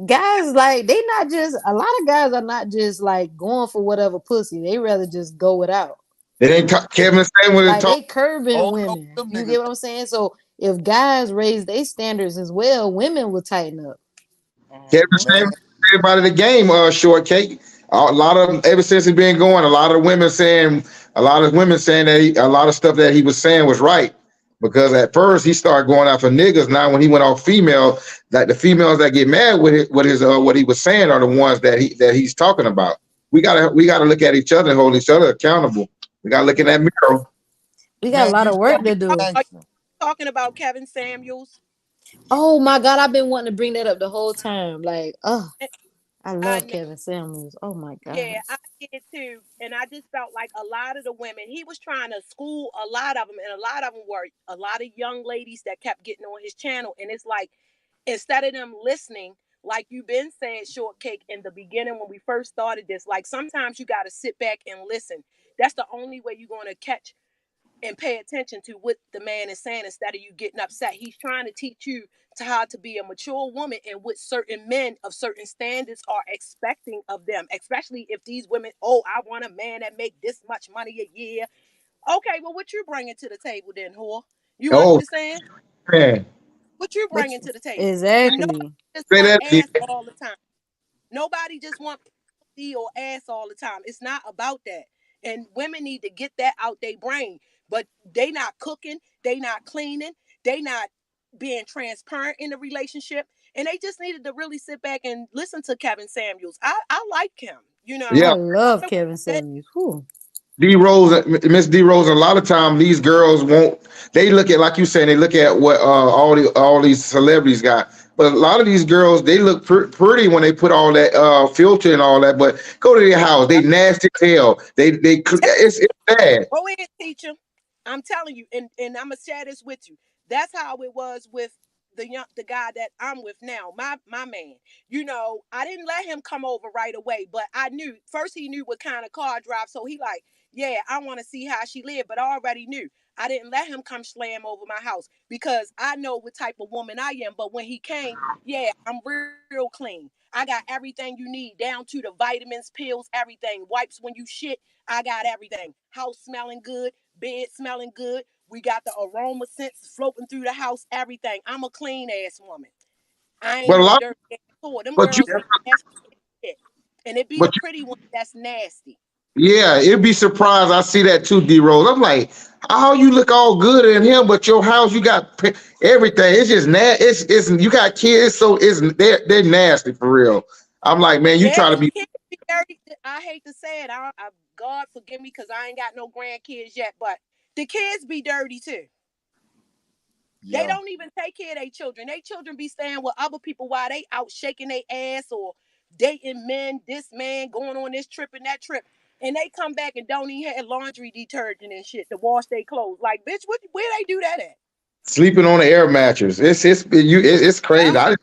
guys like they not just a lot of guys are not just like going for whatever pussy. They rather just go it out. It ain't Kevin saying when it Like talk. they curbing Oh no, women. them You niggas. get what I'm saying? So if guys raise their standards as well, women will tighten up. Kevin Mhm. Man, saying everybody the game, shortcake. A lot of ever since he been going, a lot of women saying that a lot of stuff that he was saying was right. Because at first he started going after niggas. Now when he went off female, that the females that get mad with what he was saying are the ones that he's talking about. We gotta look at each other and hold each other accountable. We gotta look in Right. that mirror. We got a man, lot you of Are work sound you, to do. are you gangster. talking about Kevin Samuels? Oh my God, I've been wanting to bring that up the whole time. Like, oh, Eh, I I love know. Kevin Samuels. Oh my God. Yeah, I did too. And I just felt like a lot of the women, he was trying to school a lot of them, and a lot of them were a lot of young ladies that kept getting on his channel. And it's like, instead of them listening, like you been saying, Shortcake, in the beginning when we first started this, like sometimes you got to sit back and listen. That's the only way you're going to catch and pay attention to what the man is saying instead of you getting upset. He's trying to teach you to how to be a mature woman and what certain men of certain standards are expecting of them, especially if these women, oh, I want a man that make this much money a year. Okay, well, what you bringing to the table then, whore? You Oh understand? man, What you But bringing to the table? And nobody exactly. just say want that again. ass all the time. Nobody just want pussy or ass all the time. It's not about that. And women need to get that out their brain. But they not cooking, they not cleaning, they not being transparent in the relationship. And they just needed to really sit back and listen to Kevin Samuels. I like him, you Yeah. I know. love Kevin Samuels. Whew. D Rose, Miss D Rose, a lot of time these girls won't. They look at like you saying. They look at what all these celebrities got. But a lot of these girls, they look pretty when they put all that filter and all that. But go to their house, they nasty as hell. It's bad. Go ahead, teacher. I'm telling you, and I'm gonna share this with you. That's how it was with the guy that I'm with now, my man. You know, I didn't let him come over right away, but I knew first he knew what kind of car I drive, so he like, yeah, I want to see how she lived, but I already knew. I didn't let him come slam over my house because I know what type of woman I am. But when he came, yeah, I'm real clean. I got everything you need, down to the vitamins, pills, everything. Wipes when you shit, I got everything. House smelling good, bed smelling good. We got the aroma scents floating through the house, everything. I'm a clean ass woman. I ain't But a no lot, dirty ass whore. Them but you, girls be nasty as shit. And it be but the pretty one that's nasty. Yeah, it'd be surprised. I see that too, D Rose. I'm like, how you look all good in him, but your house you got everything. It's just it's you got kids, so they're nasty for real. I'm like, man, you Yeah, try to them be kids be dirty. I hate to say it. God forgive me because I ain't got no grandkids yet, but the kids be dirty too. They Yeah. don't even take care of their children. They children be staying with other people while they out shaking their ass or dating men, this man going on this trip and that trip. And they come back and don't even have laundry detergent and shit to wash their clothes. Like, bitch, where they do that at? sleeping on an air mattress. It's crazy. Yep.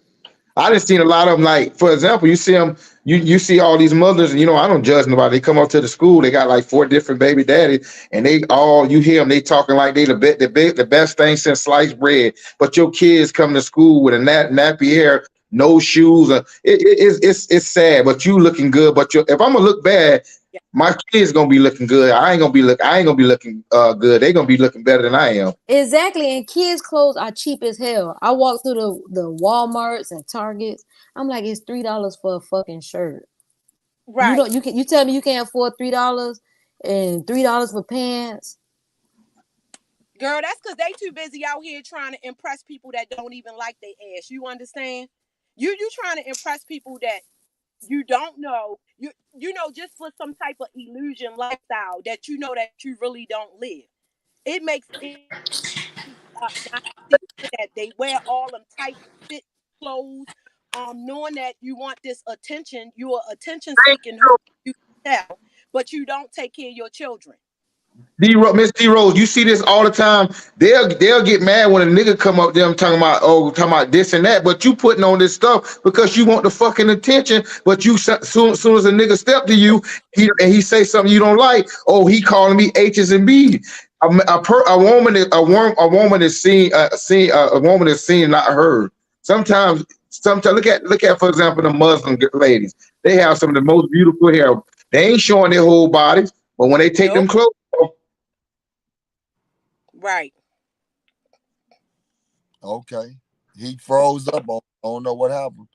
I just seen a lot of them. Like for example, you see them. You see all these mothers. I don't judge nobody. They come up to the school. They got like 4 different baby daddies, and they all you hear them. They talking like they the best thing since sliced bread. But your kids come to school with a nappy hair, no shoes. It's sad. But you looking good. But if I'm gonna look bad, Yeah. my kids gonna be looking good. I ain't gonna be looking good. They gonna be looking better than I am. Exactly. And kids' clothes are cheap as hell. I walk through the Walmarts and Targets. I'm like, it's $3 for a fucking shirt. You Right. don't you tell me you can't afford $3 and $3 for pants. Girl, that's because they too busy out here trying to impress people that don't even like their ass. You understand? You trying to impress people that you don't know. just for some type of illusion lifestyle that that you really don't live. It makes it not see that they wear all them tight fit clothes, knowing that you want this attention. You're attention seeking hoe, you can tell, but you don't take care of your children. Miss D Rose, you see this all the time. They'll get mad when a nigga come up them talking about this and that, but you putting on this stuff because you want the fucking attention. But you soon as a nigga step to you, he say something you don't like. Oh, he calling me H's and B's. A woman is seen, a woman is seen, not heard. Sometimes look at for example the Muslim ladies. They have some of the most beautiful hair. They ain't showing their whole bodies, but when they take them Nope. clothes. Right. Okay. He froze up. I don't know what happened.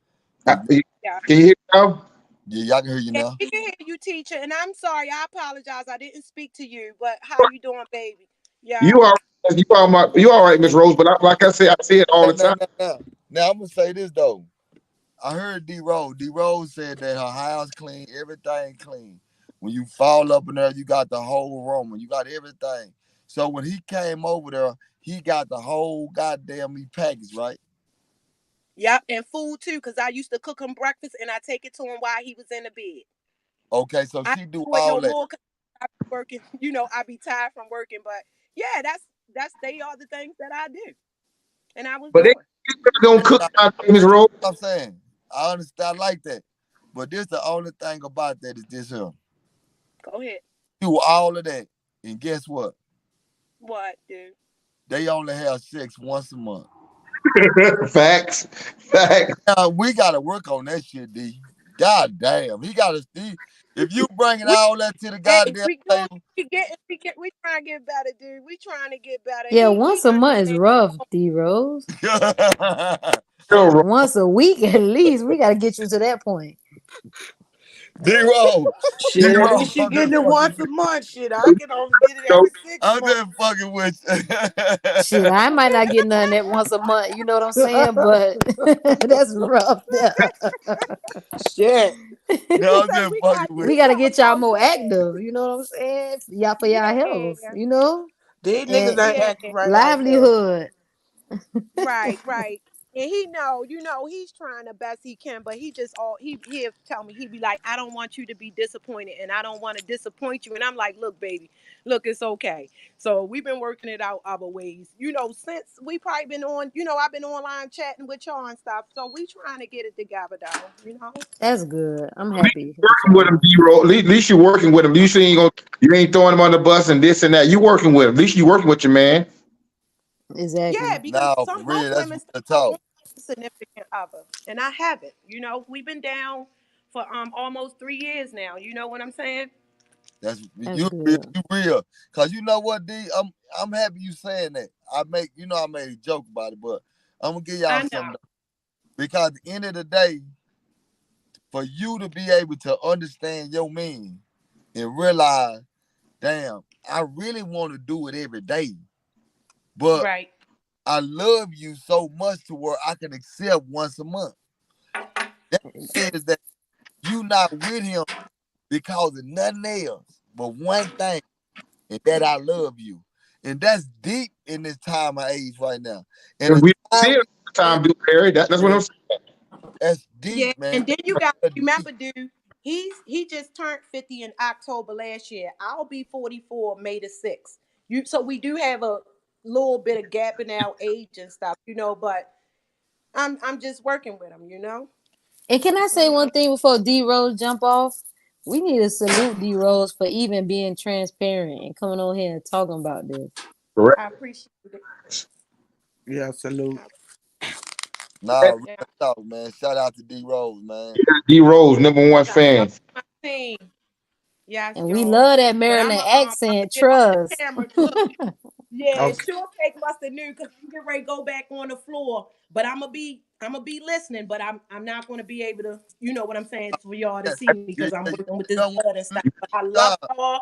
Can But Yeah. you hear now? yeah, y'all can hear you Yeah, now. we can hear you, teacher. And I'm sorry. I apologize. I didn't speak to you. But how you doing, baby? Yeah. You are you all right, Miss Rose? But like I said, I say it all Now, the now, time. now, now. Now I'm gonna say this though. I heard D Rose. D Rose said that her house clean, everything clean. When you fall up in there, you got the whole room, and you got everything. So when he came over there, he got the whole goddamn meat package, right? Yep. And food too, because I used to cook him breakfast and I take it to him while he was in the bed. Okay, so I she do don't do it all no that. more because I be working. I be tired from working. But yeah, that's they are the things that I do, and I was But they doing. don't cook Now, out there, Miss Rose. I'm saying, I understand, I like that. But this the only thing about that is this here. Go ahead. Do all of that, and guess what? What, dude? They only have sex once a month. Facts, facts. Now we gotta work on that shit, D. God damn, he gotta. If you bringing We all that to the Hey, goddamn we doing. table, We trying to get better, dude. We trying to get better. Yeah, He once a month is understands. rough, D Rose. Still wrong. Once a week at least. We gotta get you to that point. D Roll, D Shit, at Roll, least she I'm getting just it fucking once with a month. Shit, I can only get it So, every six I'm months. just fucking with Shit, I might not get none that once a month, you know what I'm saying? But that's rough there. Shit. No, I'm So just we got fucking with We you gotta talking get y'all about more yeah, active, you know what I'm saying? Y'all for y'all health, yeah, you know? These niggas And ain't yeah. acting right out here. livelihood. Right, right. And he know, he's trying the best he can, but he just all he'll tell me, he be like, I don't want you to be disappointed and I don't want to disappoint you. And I'm like, look, baby, look, it's okay. So we've been working it out other ways. Since we probably been on, I've been online chatting with y'all and stuff. So we trying to get it together though. That's good. I'm at least happy you with working with him, y'all. D-Roll. At least you working with him. You ain't throwing him on the bus and this and that. You working with him. At least you working with your man. Yeah, Exactly. because now for most real. That's women say real I talk. want a significant other. And I haven't. We've been down for almost 3 years now. You know what I'm saying? That's That's you real, good. you real. Cause you know what, D, I'm happy you saying that. I made a joke about it, but I'm gonna give y'all I know. something. Because at the end of the day, for you to be able to understand your man and realize, damn, I really want to do it every day, but Right. I love you so much to where I can accept once a month. That means that you not with him because of nothing else but one thing, and that I love you. And that's deep in this time of age right now. And And the we see time it we all the in, time, dude, Harry. That's what I'm man, saying. that's deep, Yeah, man. and then you got to Deep. remember, dude. He just turned 50 in October last year. I'll be 44 May the 6th. So we do have a little bit of gap in our age and stuff, but I'm just working with him. And can I say Mhm. one thing before D Rose jump off? We need to salute D Rose for even being transparent and coming on here and talking about this. Correct. I appreciate it. Yeah, salute. Nah, real Yeah, talk, man. Shout out to D Rose, man. D Rose, number one shout out fan. to my team. Yes, And we y'all. love that But Maryland I'm accent, get off the trust. camera. Look, yeah, Okay. sure Cake must have knew because I'm getting ready to go back on the floor. But I'm gonna be listening, but I'm not gonna be able to, you know what I'm saying, for y'all to Yeah, see me yeah, because I'm yeah, working with you this don't want blood and to do stuff. But I your love job. y'all.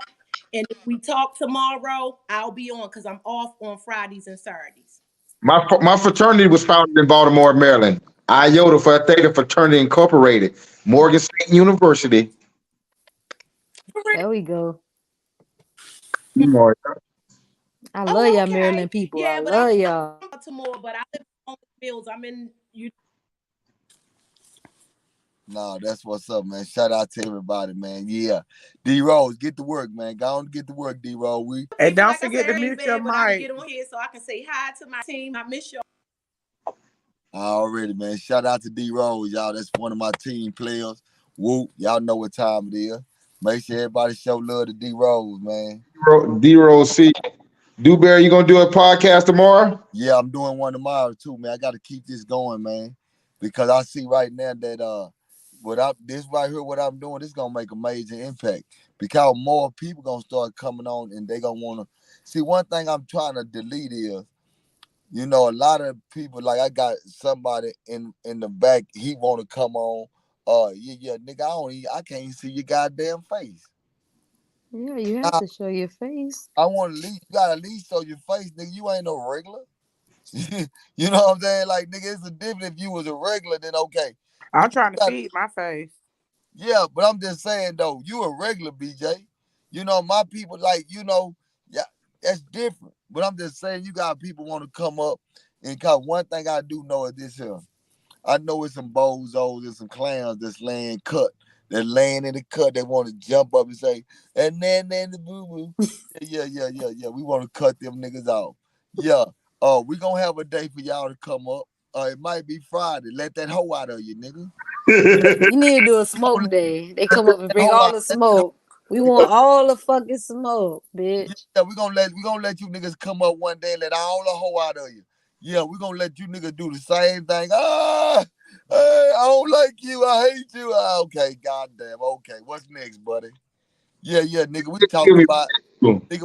And if we talk tomorrow, I'll be on because I'm off on Fridays and Saturdays. My fraternity was founded in Baltimore, Maryland. Iota Phi Theta Fraternity Incorporated, Morgan State University. There we go. More. I love Oh, y'all okay. Maryland people. I Yeah, but I'm love y'all. Baltimore, but I live on the Mills. I'm in you. No, that's what's up, man. Shout out to everybody, man. Yeah. D Rose, get to work, man. Go on, get to work, D Rose. And People, don't like I forget said to earlier, mute your man, but I'm gonna mic. get on here so I can say hi to my team. I miss y'all. Already, man. Shout out to D Rose, y'all. That's one of my team players. Whoop. Y'all know what time it is. Make sure everybody show love to D Rose, man. D-Rose C. Dewberry, you gonna do a podcast tomorrow? Yeah, I'm doing one tomorrow too, man. I gotta keep this going, man. Because I see right now that this right here, what I'm doing, this gonna make a major impact. Because more people gonna start coming on and they gonna wanna see. One thing I'm trying to delete is, a lot of people, like I got somebody in the back, he wanna come on. Yeah, nigga, I can't even see your goddamn face. Yeah, you have Nah, to show your face. I want to leave. You gotta at least show your face, nigga. You ain't no regular. You know what I'm saying? Like, nigga, it's a difference if you was a regular, then okay. But I'm trying to you got, feed my face. yeah, but I'm just saying though, you a regular, BJ. My people, like, yeah, that's different. But I'm just saying, you got people want to come up, and cause one thing I do know is this here. I know it's some bozos and some clowns that's laying cut. They're laying in the cut. They want to jump up and say, and then the boo boo. Yeah. We want to cut them niggas off. Yeah. We gonna have a day for y'all to come up. It might be Friday. Let that hoe out of you, nigga. You need to do a We gonna smoke day. They come up and let that bring hoe all out. the Let that hoe smoke. We want all the fucking smoke, bitch. Yeah, we gonna let you niggas come up one day and let all the hoe out of you. Yeah, we gonna let you niggas do the same thing. Hey, I don't like you. I hate you. Okay, goddamn. Okay, what's next, buddy? Yeah, nigga. Give me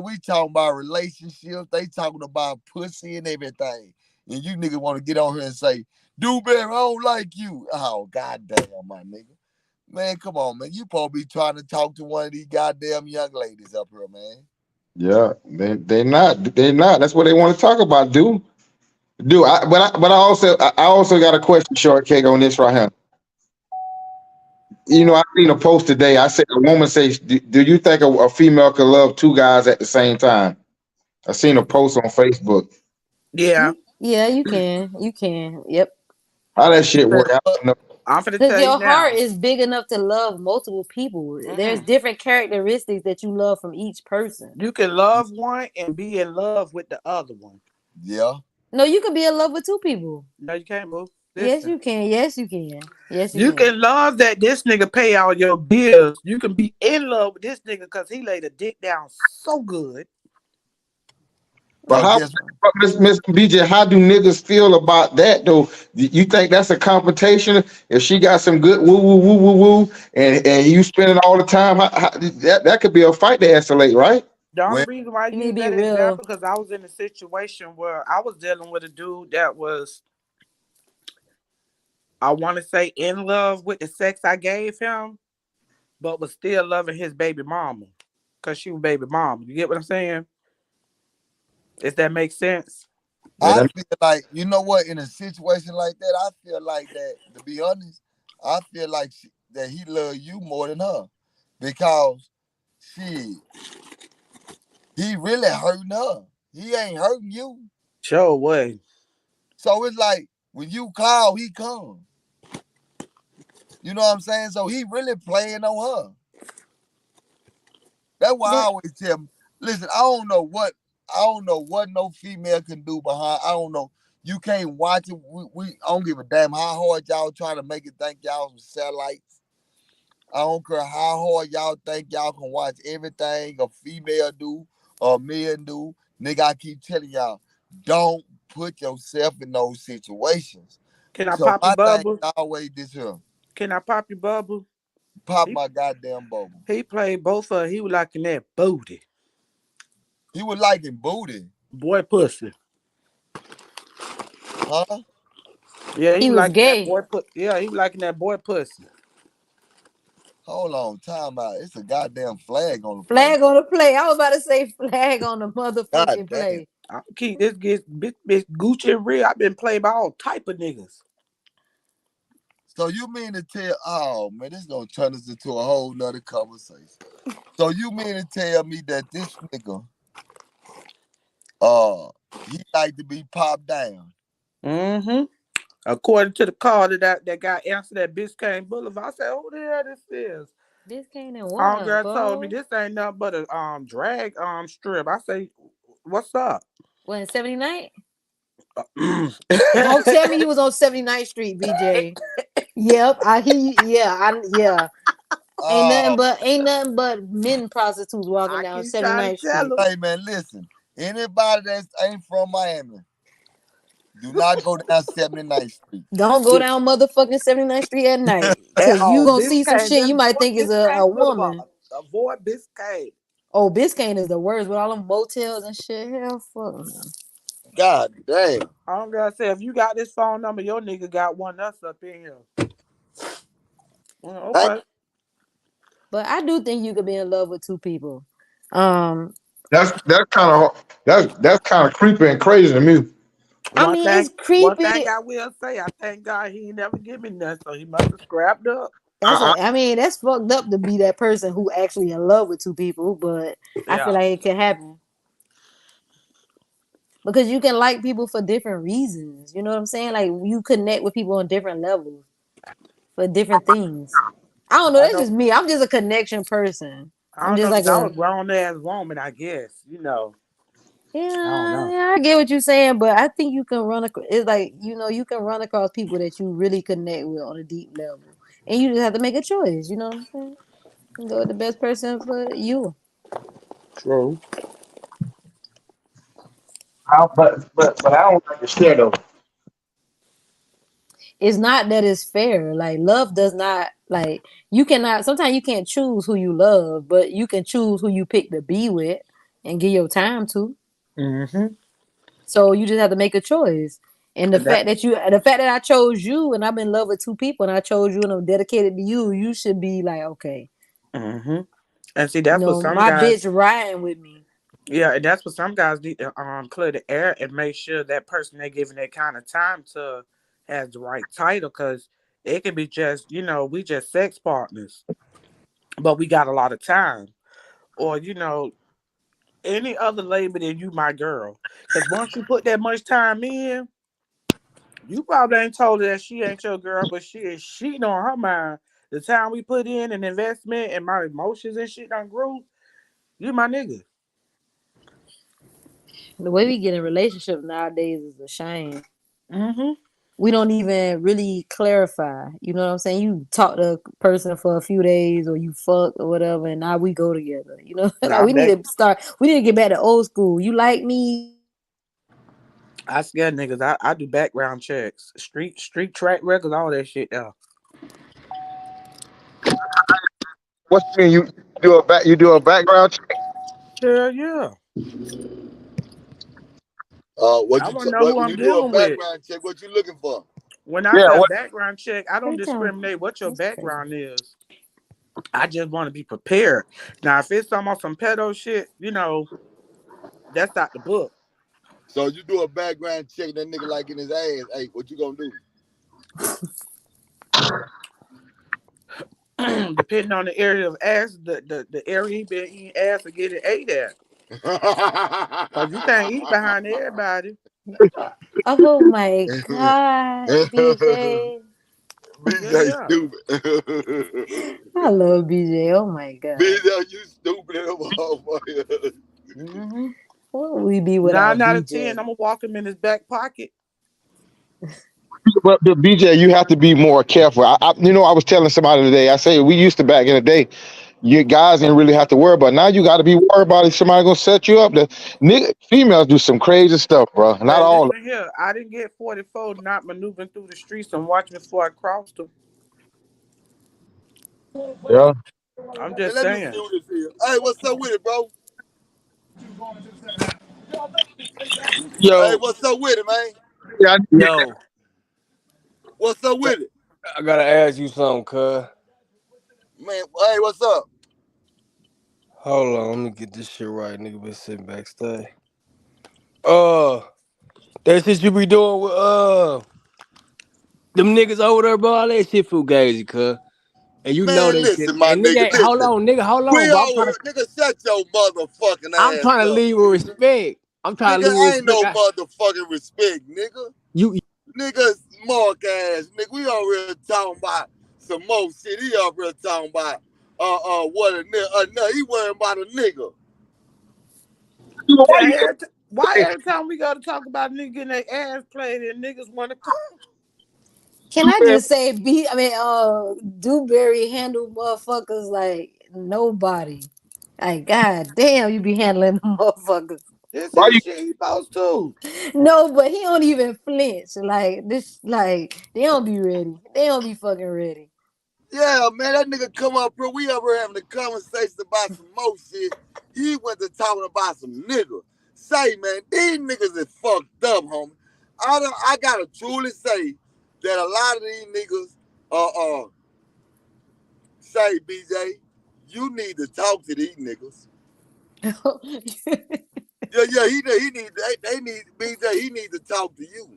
We talking about relationships. They talking about pussy and everything. And you niggas want to get on here and say, Dewberry, I don't like you. Oh, goddamn, my nigga. Man, come on, man. You supposed to be trying to talk to one of these goddamn young ladies up here, man. Yeah, they not. That's what they want to talk about, dude. But I also got a question, shortcake, on this right here. I seen a post today. I said a woman says, "Do you think a female could love two guys at the same time?" I seen a post on Facebook. Yeah. Yeah, you can. You can. Yep. How that shit work? I But don't know. I'm finna Because tell you your heart now. is big enough to love multiple people. There's Mm-mm. different characteristics that you love from each person. You can love one and be in love with the other one. yeah. No, you can be in love with two people. No, you can't move. Yes, Listen. you can. Yes, you can. Yes, you You can. can love that this nigga pay all your bills. You can be in love with this nigga because he laid a dick down so good. But But how, guess Miss BJ? How do niggas feel about that though? You think that's a competition? If she got some good woo woo woo woo woo, and you spend it all the time, that could be a fight to escalate, right? The only when reason why I You need to use be that real. example because I was in a situation where I was dealing with a dude that was, I want to say, in love with the sex I gave him, but was still loving his baby mama because she was baby mama. You get what I'm saying? Does that make sense? Yeah, I that, feel like, you know what, in a situation like that, I feel like that, to be honest, I feel like that he love you more than her. Because she he really hurting her. He ain't hurting you. Sure way. So it's like when you call, he come. You know what I'm saying? So he really playing on her. That's why I That always tell him, listen, I don't know what no female can do behind. I don't know. You can't watch it. I don't give a damn how hard y'all trying to make it think y'all some satellites. I don't care how hard y'all think y'all can watch everything a female do or men do. Nigga, I keep telling y'all, don't put yourself in those situations. Can I So pop your my thing bubble? is always this here. Can I pop your bubble? Pop He my goddamn bubble. he played both of. He was liking that booty, He was liking booty. boy pussy. Huh? Yeah, he he was was liking that gay. boy put. Yeah, he was liking that boy pussy. Hold on, time out. It's a goddamn flag on the play. Flag on the play. I was about to say flag on the God motherfucking damn. play. I keep this get bitch Gucci and real. I've been played by all type of niggas. So you mean to tell? Oh man, this gonna turn us into a whole nother conversation. So you mean to tell me that this nigga, uh, he like to be popped down? Mm-hmm. According to the call that got answered at Biscayne Boulevard, I said, "Who the hell this is?" This can't in what, Homegirl told me bro? this ain't nothing but a drag strip. I say, "What's up?" When 79th? Mm. Don't tell me you was on 79th Street, BJ. Yep, I hear you. Yeah, yeah. Oh, Ain't nothing but men prostitutes walking I down keep trying to 79th tell Street. her. hey man, listen. Anybody that ain't from Miami, do not go down 79th Street. Don't go down motherfucking 79th Street at night. At Cause you all. gonna see some Biscayne, shit just you might avoid think is a Biscayne Boulevard. woman. Avoid Biscayne. Oh, Biscayne is the worst with all them motels and shit. Hell fuck no. God damn. I'm gonna say if you got this phone number, your nigga got one that's up in here. Well, Hey, okay. But I do think you could be in love with two people. Um, That's kind of that's kind of creepy and crazy to me. I One mean thing, it's one creepy. thing I will say, I thank God he ain't never give me nothing, so he must have scrapped up. I mean that's fucked up to be that person who actually in love with two people, but I feel Yeah, like it can happen. Because you can like people for different reasons. You know what I'm saying? Like you connect with people on different levels for different things. I don't know. I That's know. just me. I'm just a connection person. I I'm don't just know like because I a was grown ass woman, I guess. I don't yeah, know. yeah. I get what you're saying, but I think you can run across. It's like you can run across people that you really connect with on a deep level, and you just have to make a choice. You know what I'm saying? And go with the best person for you. True. But I don't like to share though. It's not that it's fair. Like love does not like you cannot. Sometimes you can't choose who you love, but you can choose who you pick to be with and give your time to. Mm-hmm. So you just have to make a choice. And And that. the fact that I chose you and I'm in love with two people and I chose you and I'm dedicated to you, you should be like, okay, Mm-hmm. And see, you that's what know, some my guys. bitch riding with me. Yeah, and that's what some guys need to clear the air and make sure that person they're giving that kind of time to has the right title, because it can be just we just sex partners, but we got a lot of time, or any other label than you my girl. Because once you put that much time in, you probably ain't told her that she ain't your girl, but she is cheating on her mind. The time we put in and investment and my emotions and shit done grew. You my nigga. The way we get in relationships nowadays is a shame. Mm-hmm. We don't even really clarify. You know what I'm saying? You talk to a person for a few days or you fuck or whatever, and now we go together. You know, like Nah, we need back. to start. We need to get back to old school. You like me? I scare niggas. I do background checks, street track records, all that shit. Yeah, What you mean you do a background check? hell yeah. what I you want to know what who when I'm you do a dealing with. background check? What you looking for? When I Yeah, say what background check, I don't They tell discriminate what your that's crazy. background is. I just want to be prepared. Now, if it's some pedo shit, that's out the book. So you do a background check, that nigga like in his ass. Hey, what you gonna do? Depending on the area of ass, the area he been eating ass or getting ate at. Cause you can't eat behind everybody. Oh my God, BJ. Yeah, BJ yeah. stupid. I love BJ. Oh my God. BJ, you stupid little motherfucker. Mm-hmm. What would we be without 9 out of 10, BJ? I'm gonna walk him in his back pocket. but BJ, you have to be more careful. I was telling somebody today. I say we used to back in the day. You guys didn't really have to worry about. Now you got to be worried about if somebody gonna set you up. Females do some crazy stuff, bro. Not Hey, all. listen here. I didn't get 44 not maneuvering through the streets and watching before I crossed them. Yeah. I'm Man, just let me see saying. who this is. Hey, what's up with it, bro? Hey, Yo, what's up with it, man? Yeah. yo, What's up with it? I gotta ask you something, cuz. Man, hey, what's up? Hold on, let me get this shit right. Nigga been sitting backstage. Uh, that shit you be doing with, Them niggas over there, bro, all that shit fugazi, cuz. And you know Man, that shit. listen, my And nigga, nigga, listen. hold We on, bro. all nigga, shut your motherfucking I'm ass trying to up, leave with nigga. respect. I'm trying to Nigga, leave with ain't respect. no motherfucking respect, nigga. You Nigga, mark ass, nigga. We over here talking about some more shit. He up here talking about what a nigga. No, he worrying about a nigga. why Yeah, you why every time we go to talk about niggas getting their ass played and niggas want to come? Can I just say, Dewberry handle motherfuckers like nobody. Like, god damn, you be handling them motherfuckers. This Why is you shit he supposed to. No, but he don't even flinch. Like this, like they don't be ready. They don't be fucking ready. Yeah, man, that nigga come up here. We over here having a conversation about some more shit. He went to talking about some nigga. Say, man, these niggas is fucked up, homie. I gotta truly say that a lot of these niggas, say, BJ, you need to talk to these niggas. Yeah, they need, BJ, he need to talk to you.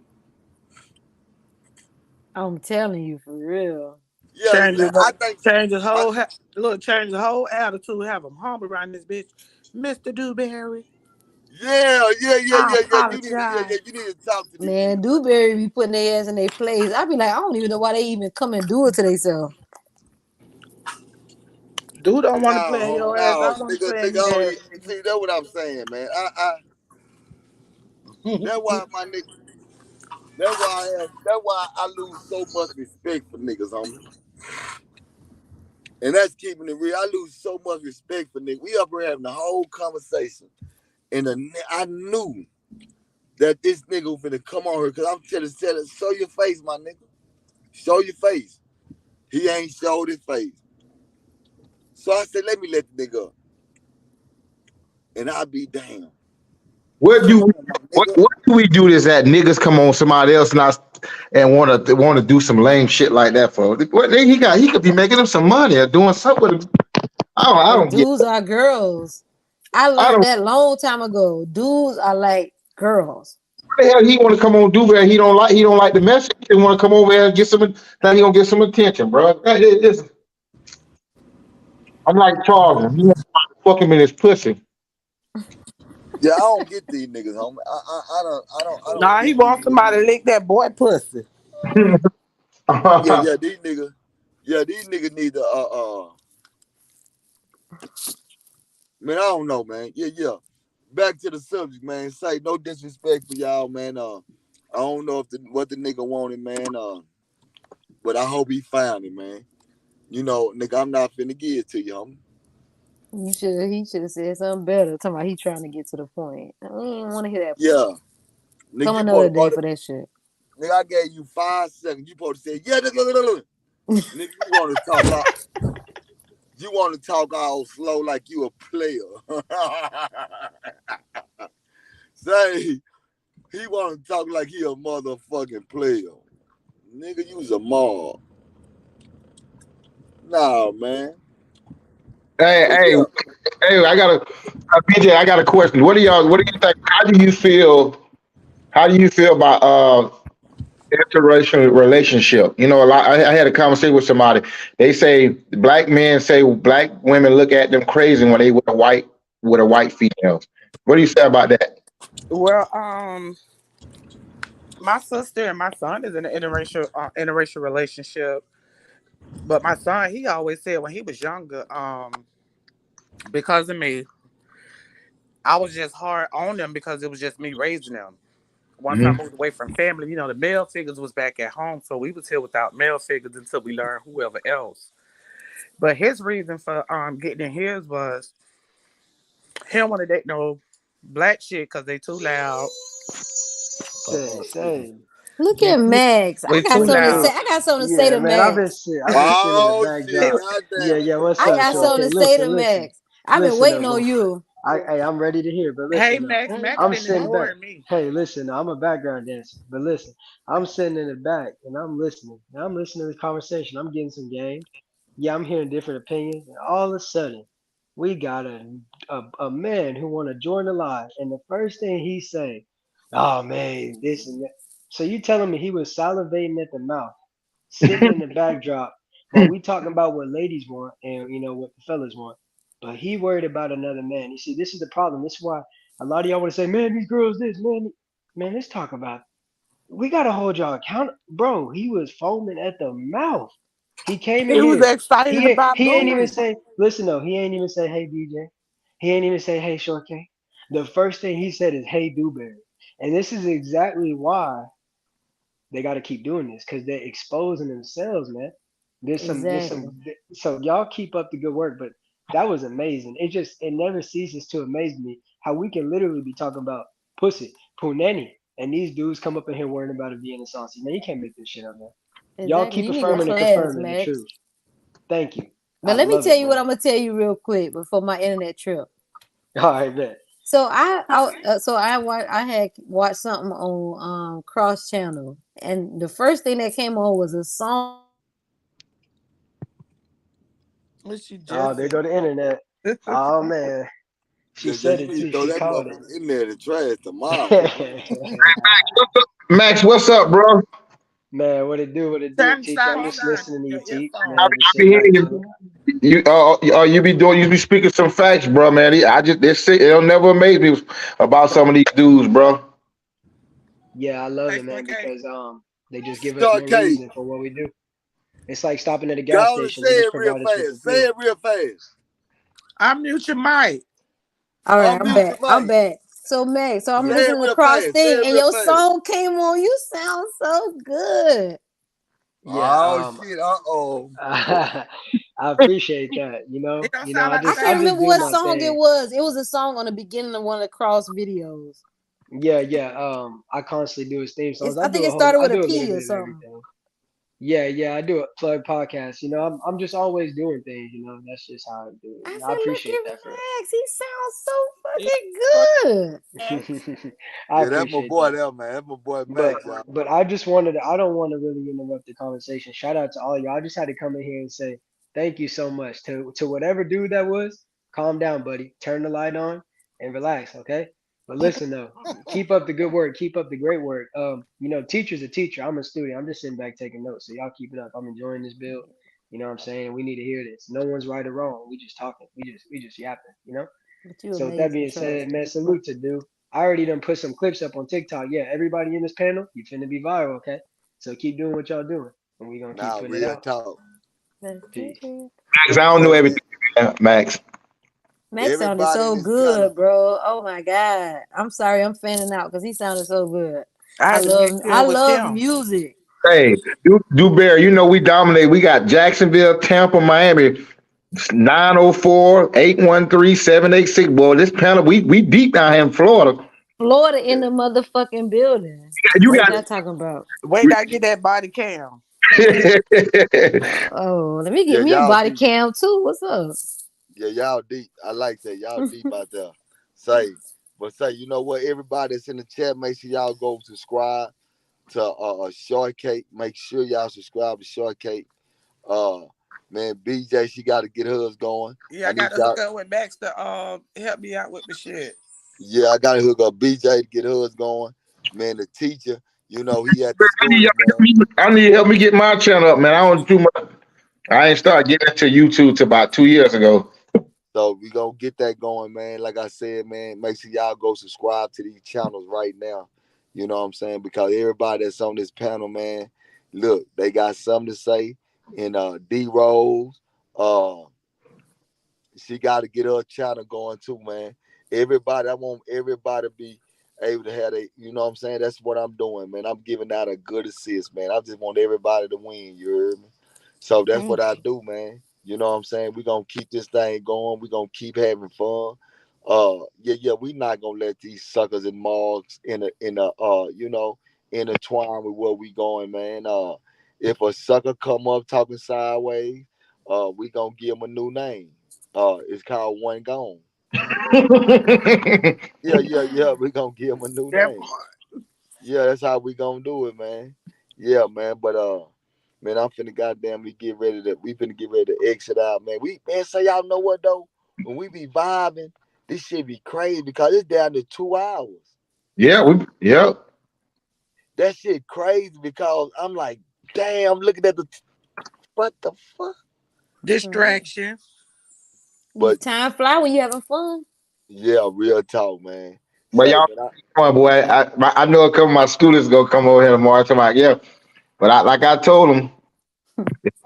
I'm telling you for real. Yeah, Change his, I think, change his I, whole, look, change his whole attitude. Have him humble around this bitch, Mr. Dewberry. I apologize. You need to talk to these Man, niggas. Dewberry be putting their ass in their place. I be like, I don't even know why they even come and do it to themselves. Dude don't want to No, play in homie, your ass. no, I want to nigga, play in nigga, your ass, see, that's what I'm saying, man. nigga. That's why my nigga, that's why I lose so much respect for niggas, homie. And that's keeping it real. I lose so much respect for niggas. We up here having the whole conversation, and I knew that this nigga was finna come on here because I'm telling, show your face, my nigga. Show your face. He ain't showed his face. So I said, let me let the nigga up. And I be damn. what Come do we on, my nigga. what do we do this that niggas come on somebody else and want to do some lame shit like that for? What he could be making them some money or doing something with him. I But don't get dudes are girls. I I learned don't that long time ago. Dudes are like girls. what the hell he want to come on do that he don't like the message. He want to come over here and get some that he gonna get some attention, bro. I'm like Charles. He want to fuck him in his pussy. Yeah, I don't get these niggas, homie. I don't Nah, he get these wants niggas. somebody to lick that boy pussy. Yeah, these niggas need to man, I don't know, man. Yeah. Back to the subject, man. Say no disrespect for y'all, man. I don't know if what the nigga wanted, man. But I hope he found it, man. You know, nigga, I'm not finna give it to you, homie. He should have said something better. Talking about he trying to get to the point. I don't want to hear that part. Yeah. Nigga, Come you supposed another to day brought for it. that shit. Nigga, I gave you 5 seconds. You supposed to say, yeah, look. Nigga, you want to talk all slow like you a player. Say, he want to talk like he a motherfucking player. Nigga, you was a mob. Nah, man. Hey, But hey, yeah, hey! BJ. I got a question. What do y'all? What do you think? How do you feel? How do you feel about interracial relationship? You know, a lot. I had a conversation with somebody. They say black men say black women look at them crazy when they with a white female. What do you say about that? Well, my sister and my son is in an interracial relationship. But my son, he always said when he was younger, because of me, I was just hard on them because it was just me raising them. Once I Hmm. moved away from family, the male figures was back at home, so we was here without male figures until we learned whoever else. But his reason for getting in his was he don't want to date no black shit because they too loud. Same, Excuse me. same. Look We at too, Max. we I got too Me something to say. loud. too. I got something to say Yeah, to man. Max. I've been sitting in the oh shit, He, background. goddamn. Yeah, yeah. What's I up, got Shorty? something to say to Listen, Max. I've been listen, waiting though, on bro. you. Hey, I'm ready to hear. But hey listen, though, Max I'm been sitting back. ignoring me. Hey, listen, though, I'm a background dancer. But listen, I'm sitting in the back and I'm listening. And I'm listening to the conversation. I'm getting some game. Yeah, I'm hearing different opinions. And all of a sudden, we got a man who want to join the live, and the first thing he say, "Oh man, this and that." So you telling me he was salivating at the mouth? sitting in the backdrop while we talking about what ladies want and what the fellas want. But he worried about another man. You see, this is the problem. This is why a lot of y'all want to say, man, these girls this, man, let's talk about we gotta hold y'all account, bro. He was foaming at the mouth. He came in He was here. excited about He ain't even Louis. say, listen though. He ain't even say, hey DJ. He ain't even say, hey Short K. The first thing he said is, hey Dewberry. And this is exactly why they got to keep doing this because they're exposing themselves, man. There's Exactly. some. So y'all keep up the good work, but that was amazing. It never ceases to amaze me how we can literally be talking about pussy, punani, and these dudes come up in here worrying about it being a saucy. Man, you can't make this shit up, man. Y'all Exactly. keep You need a affirming and class, confirming the Max. truth. Thank you. I But let me love tell it, you what man. I'm gonna tell you real quick before my internet trip. All right, man. So I had watched something on Cross Channel, and the first thing that came on was a song What she Oh, just there said. go the internet. Oh man, she Yeah, yeah, said you it need to too. throw She that called it. motherfucker in there to trash tomorrow. Max, what's up, bro? Man, what it do? What it do, Turn the teacher? I'm sound just down. listening to you, Your teach. I earphone. Man, just be sitting back hearing chilling. you be speaking some facts, bro, man. I just it'll never amaze me about some of these dudes, bro. Yeah, I love Hey, it, man, okay. because they just give us Start more K. reason for what we do. It's like stopping at a gas Go and station. say They just it real provide us with the fast. Say fuel. it real fast. Unmute your mic. All right, I'm Unmute your back. I'm mic. back. So Meg, so I'm Say Yeah. it listening to real Cross fast. Say Thing, it and real your fast. song came on. You sound so good. Yeah. Oh shit. Uh-oh. I appreciate that. It don't You know, sound I like the I just I can't same. just remember do what my song it thing. was. It was a song on the beginning of one of the Cross videos. Yeah, yeah. I constantly do his theme songs. I think it started I with a do a little P or bit of something. everything. Yeah, yeah, I do a plug podcast. I'm just always doing things. That's just how I do it. I I said, look appreciate at that for Max. He sounds so Yeah. fucking good. Max. I Yeah, that's my appreciate boy that. there, man. That's my boy But Max, y'all. but I don't want to really interrupt the conversation. Shout out to all y'all. I just had to come in here and say thank you so much to whatever dude that was. Calm down, buddy. Turn the light on and relax, okay? But listen though, keep up the good work. Keep up the great work. Teacher's a teacher. I'm a student. I'm just sitting back taking notes. So y'all keep it up. I'm enjoying this build. You know what I'm saying? We need to hear this. No one's right or wrong. We just talking. We just yapping. But you So with that amazing, being trust. said, man, salute to dude. I already done put some clips up on TikTok. Yeah, everybody in this panel, you finna be viral, okay? So keep doing what y'all doing, and we gonna keep Nah, putting it real out. talk. Let's get Peace. it. Max, I don't know But everything, Max. Max sounded everybody in so this panel, good, bro. Oh my god. I'm sorry, I'm fanning out because he sounded so good. I I had to love make sure I it was love him. music. Hey, Dewberry, we dominate. We got Jacksonville, Tampa, Miami. 904 813 786. Boy, this panel, we deep down here in Florida. Florida in yeah, the motherfucking building. You Wait, got What y'all talking about? wait, I get that body cam. Oh, let me yeah, get me a y'all body deep. cam too. What's up? Yeah, y'all deep. I like that. Y'all deep out there. Say, but say, you know what? Everybody that's in the chat, make sure y'all go subscribe to Shortcake. Make sure y'all subscribe to Shortcake. Uh, man, BJ, she got to get hers going. Yeah, I I got need to hook y'all. up with Max to help me out with the shit. Yeah, I got to hook up BJ to get hers going. Man, the teacher, he at the I need school, y'all to help man. me. I need help me get my channel up, man. I don't do much. I ain't started getting into YouTube till about 2 years ago. So we gonna get that going, man. Like I said, man, make sure y'all go subscribe to these channels right now. You know what I'm saying? Because everybody that's on this panel, man, look, they got something to say. And D Rose, uh, she got to get her channel going too, man. Everybody, I want everybody to be able to have you know what I'm saying? That's what I'm doing, man. I'm giving out a good assist, man. I just want everybody to win, you heard me? So that's what Thank I you. do, man. You know what I'm saying? We're gonna keep this thing going. We're gonna keep having fun. Yeah, we not gonna let these suckers and marks intertwine with where we going, man. If a sucker come up talking sideways, we gonna give him a new name. It's called One Gone. Yeah. We gonna give him a new That name. part. Yeah, that's how we gonna do it, man. Yeah, man. But man, I'm finna goddamn we finna get ready to exit out, man. Man, say y'all know what though? When we be vibing, this shit be crazy because it's down to 2 hours. Yeah. That shit crazy because I'm like, Damn, looking at the what the fuck? Mhm. Distraction. But Time fly when you having fun. yeah, real talk, man. But Say, y'all, man, come on, boy. I know a couple of my students gonna come over here tomorrow. Talking about yeah, but like I told them,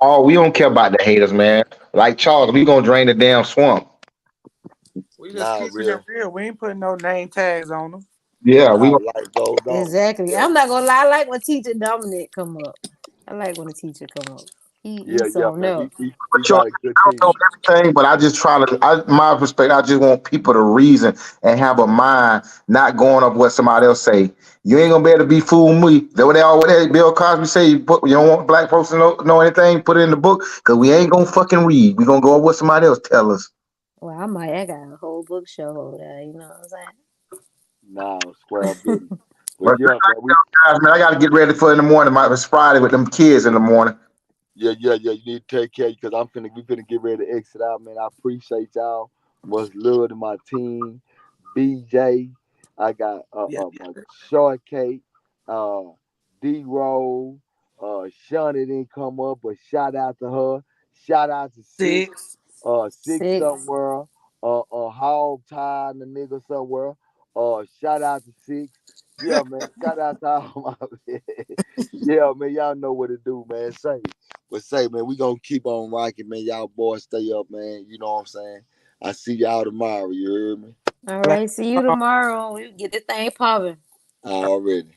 oh, we don't care about the haters, man. Like Charles, we gonna drain the damn swamp. We just nah, keeping it real, real. We ain't putting no name tags on them. Yeah, we nah, gonna. life goes on. Exactly. Yeah, I'm not gonna lie. I like when teacher Dominic come up. I like when the teacher come up. yeah, He's yeah, something man. else. We Sure, got a good I don't team. know everything, but I just try to. My perspective, I just want people to reason and have a mind, not going off what somebody else say. You ain't gonna be able to be fool me. That what they always Bill Cosby say. You don't want black folks to know anything. Put it in the book because we ain't gonna fucking read. We gonna go off what somebody else tell us. Well, I got a whole bookshelf over there. You know what I'm saying? Nah, square business. But But yeah, man, guys, man, I got to get ready for in the morning. It's Friday with them kids in the morning. yeah. You need to take care because we finna get ready to exit out, man. I appreciate y'all. Much love to my team, BJ. I got Yeah. my shortcake, uh, D Roll, Shawnee didn't come up, but shout out to her. Shout out to Six, Six. Six Six. somewhere, Hog Tie and the nigga somewhere. Shout out to Six. Yeah, man. Shout out to all my yeah, man. Y'all know what to do, man. Say, man, we gonna keep on rocking, man. Y'all boys stay up, man. You know what I'm saying? I see y'all tomorrow. You heard me? All right. See you tomorrow. We get this thing popping. Already.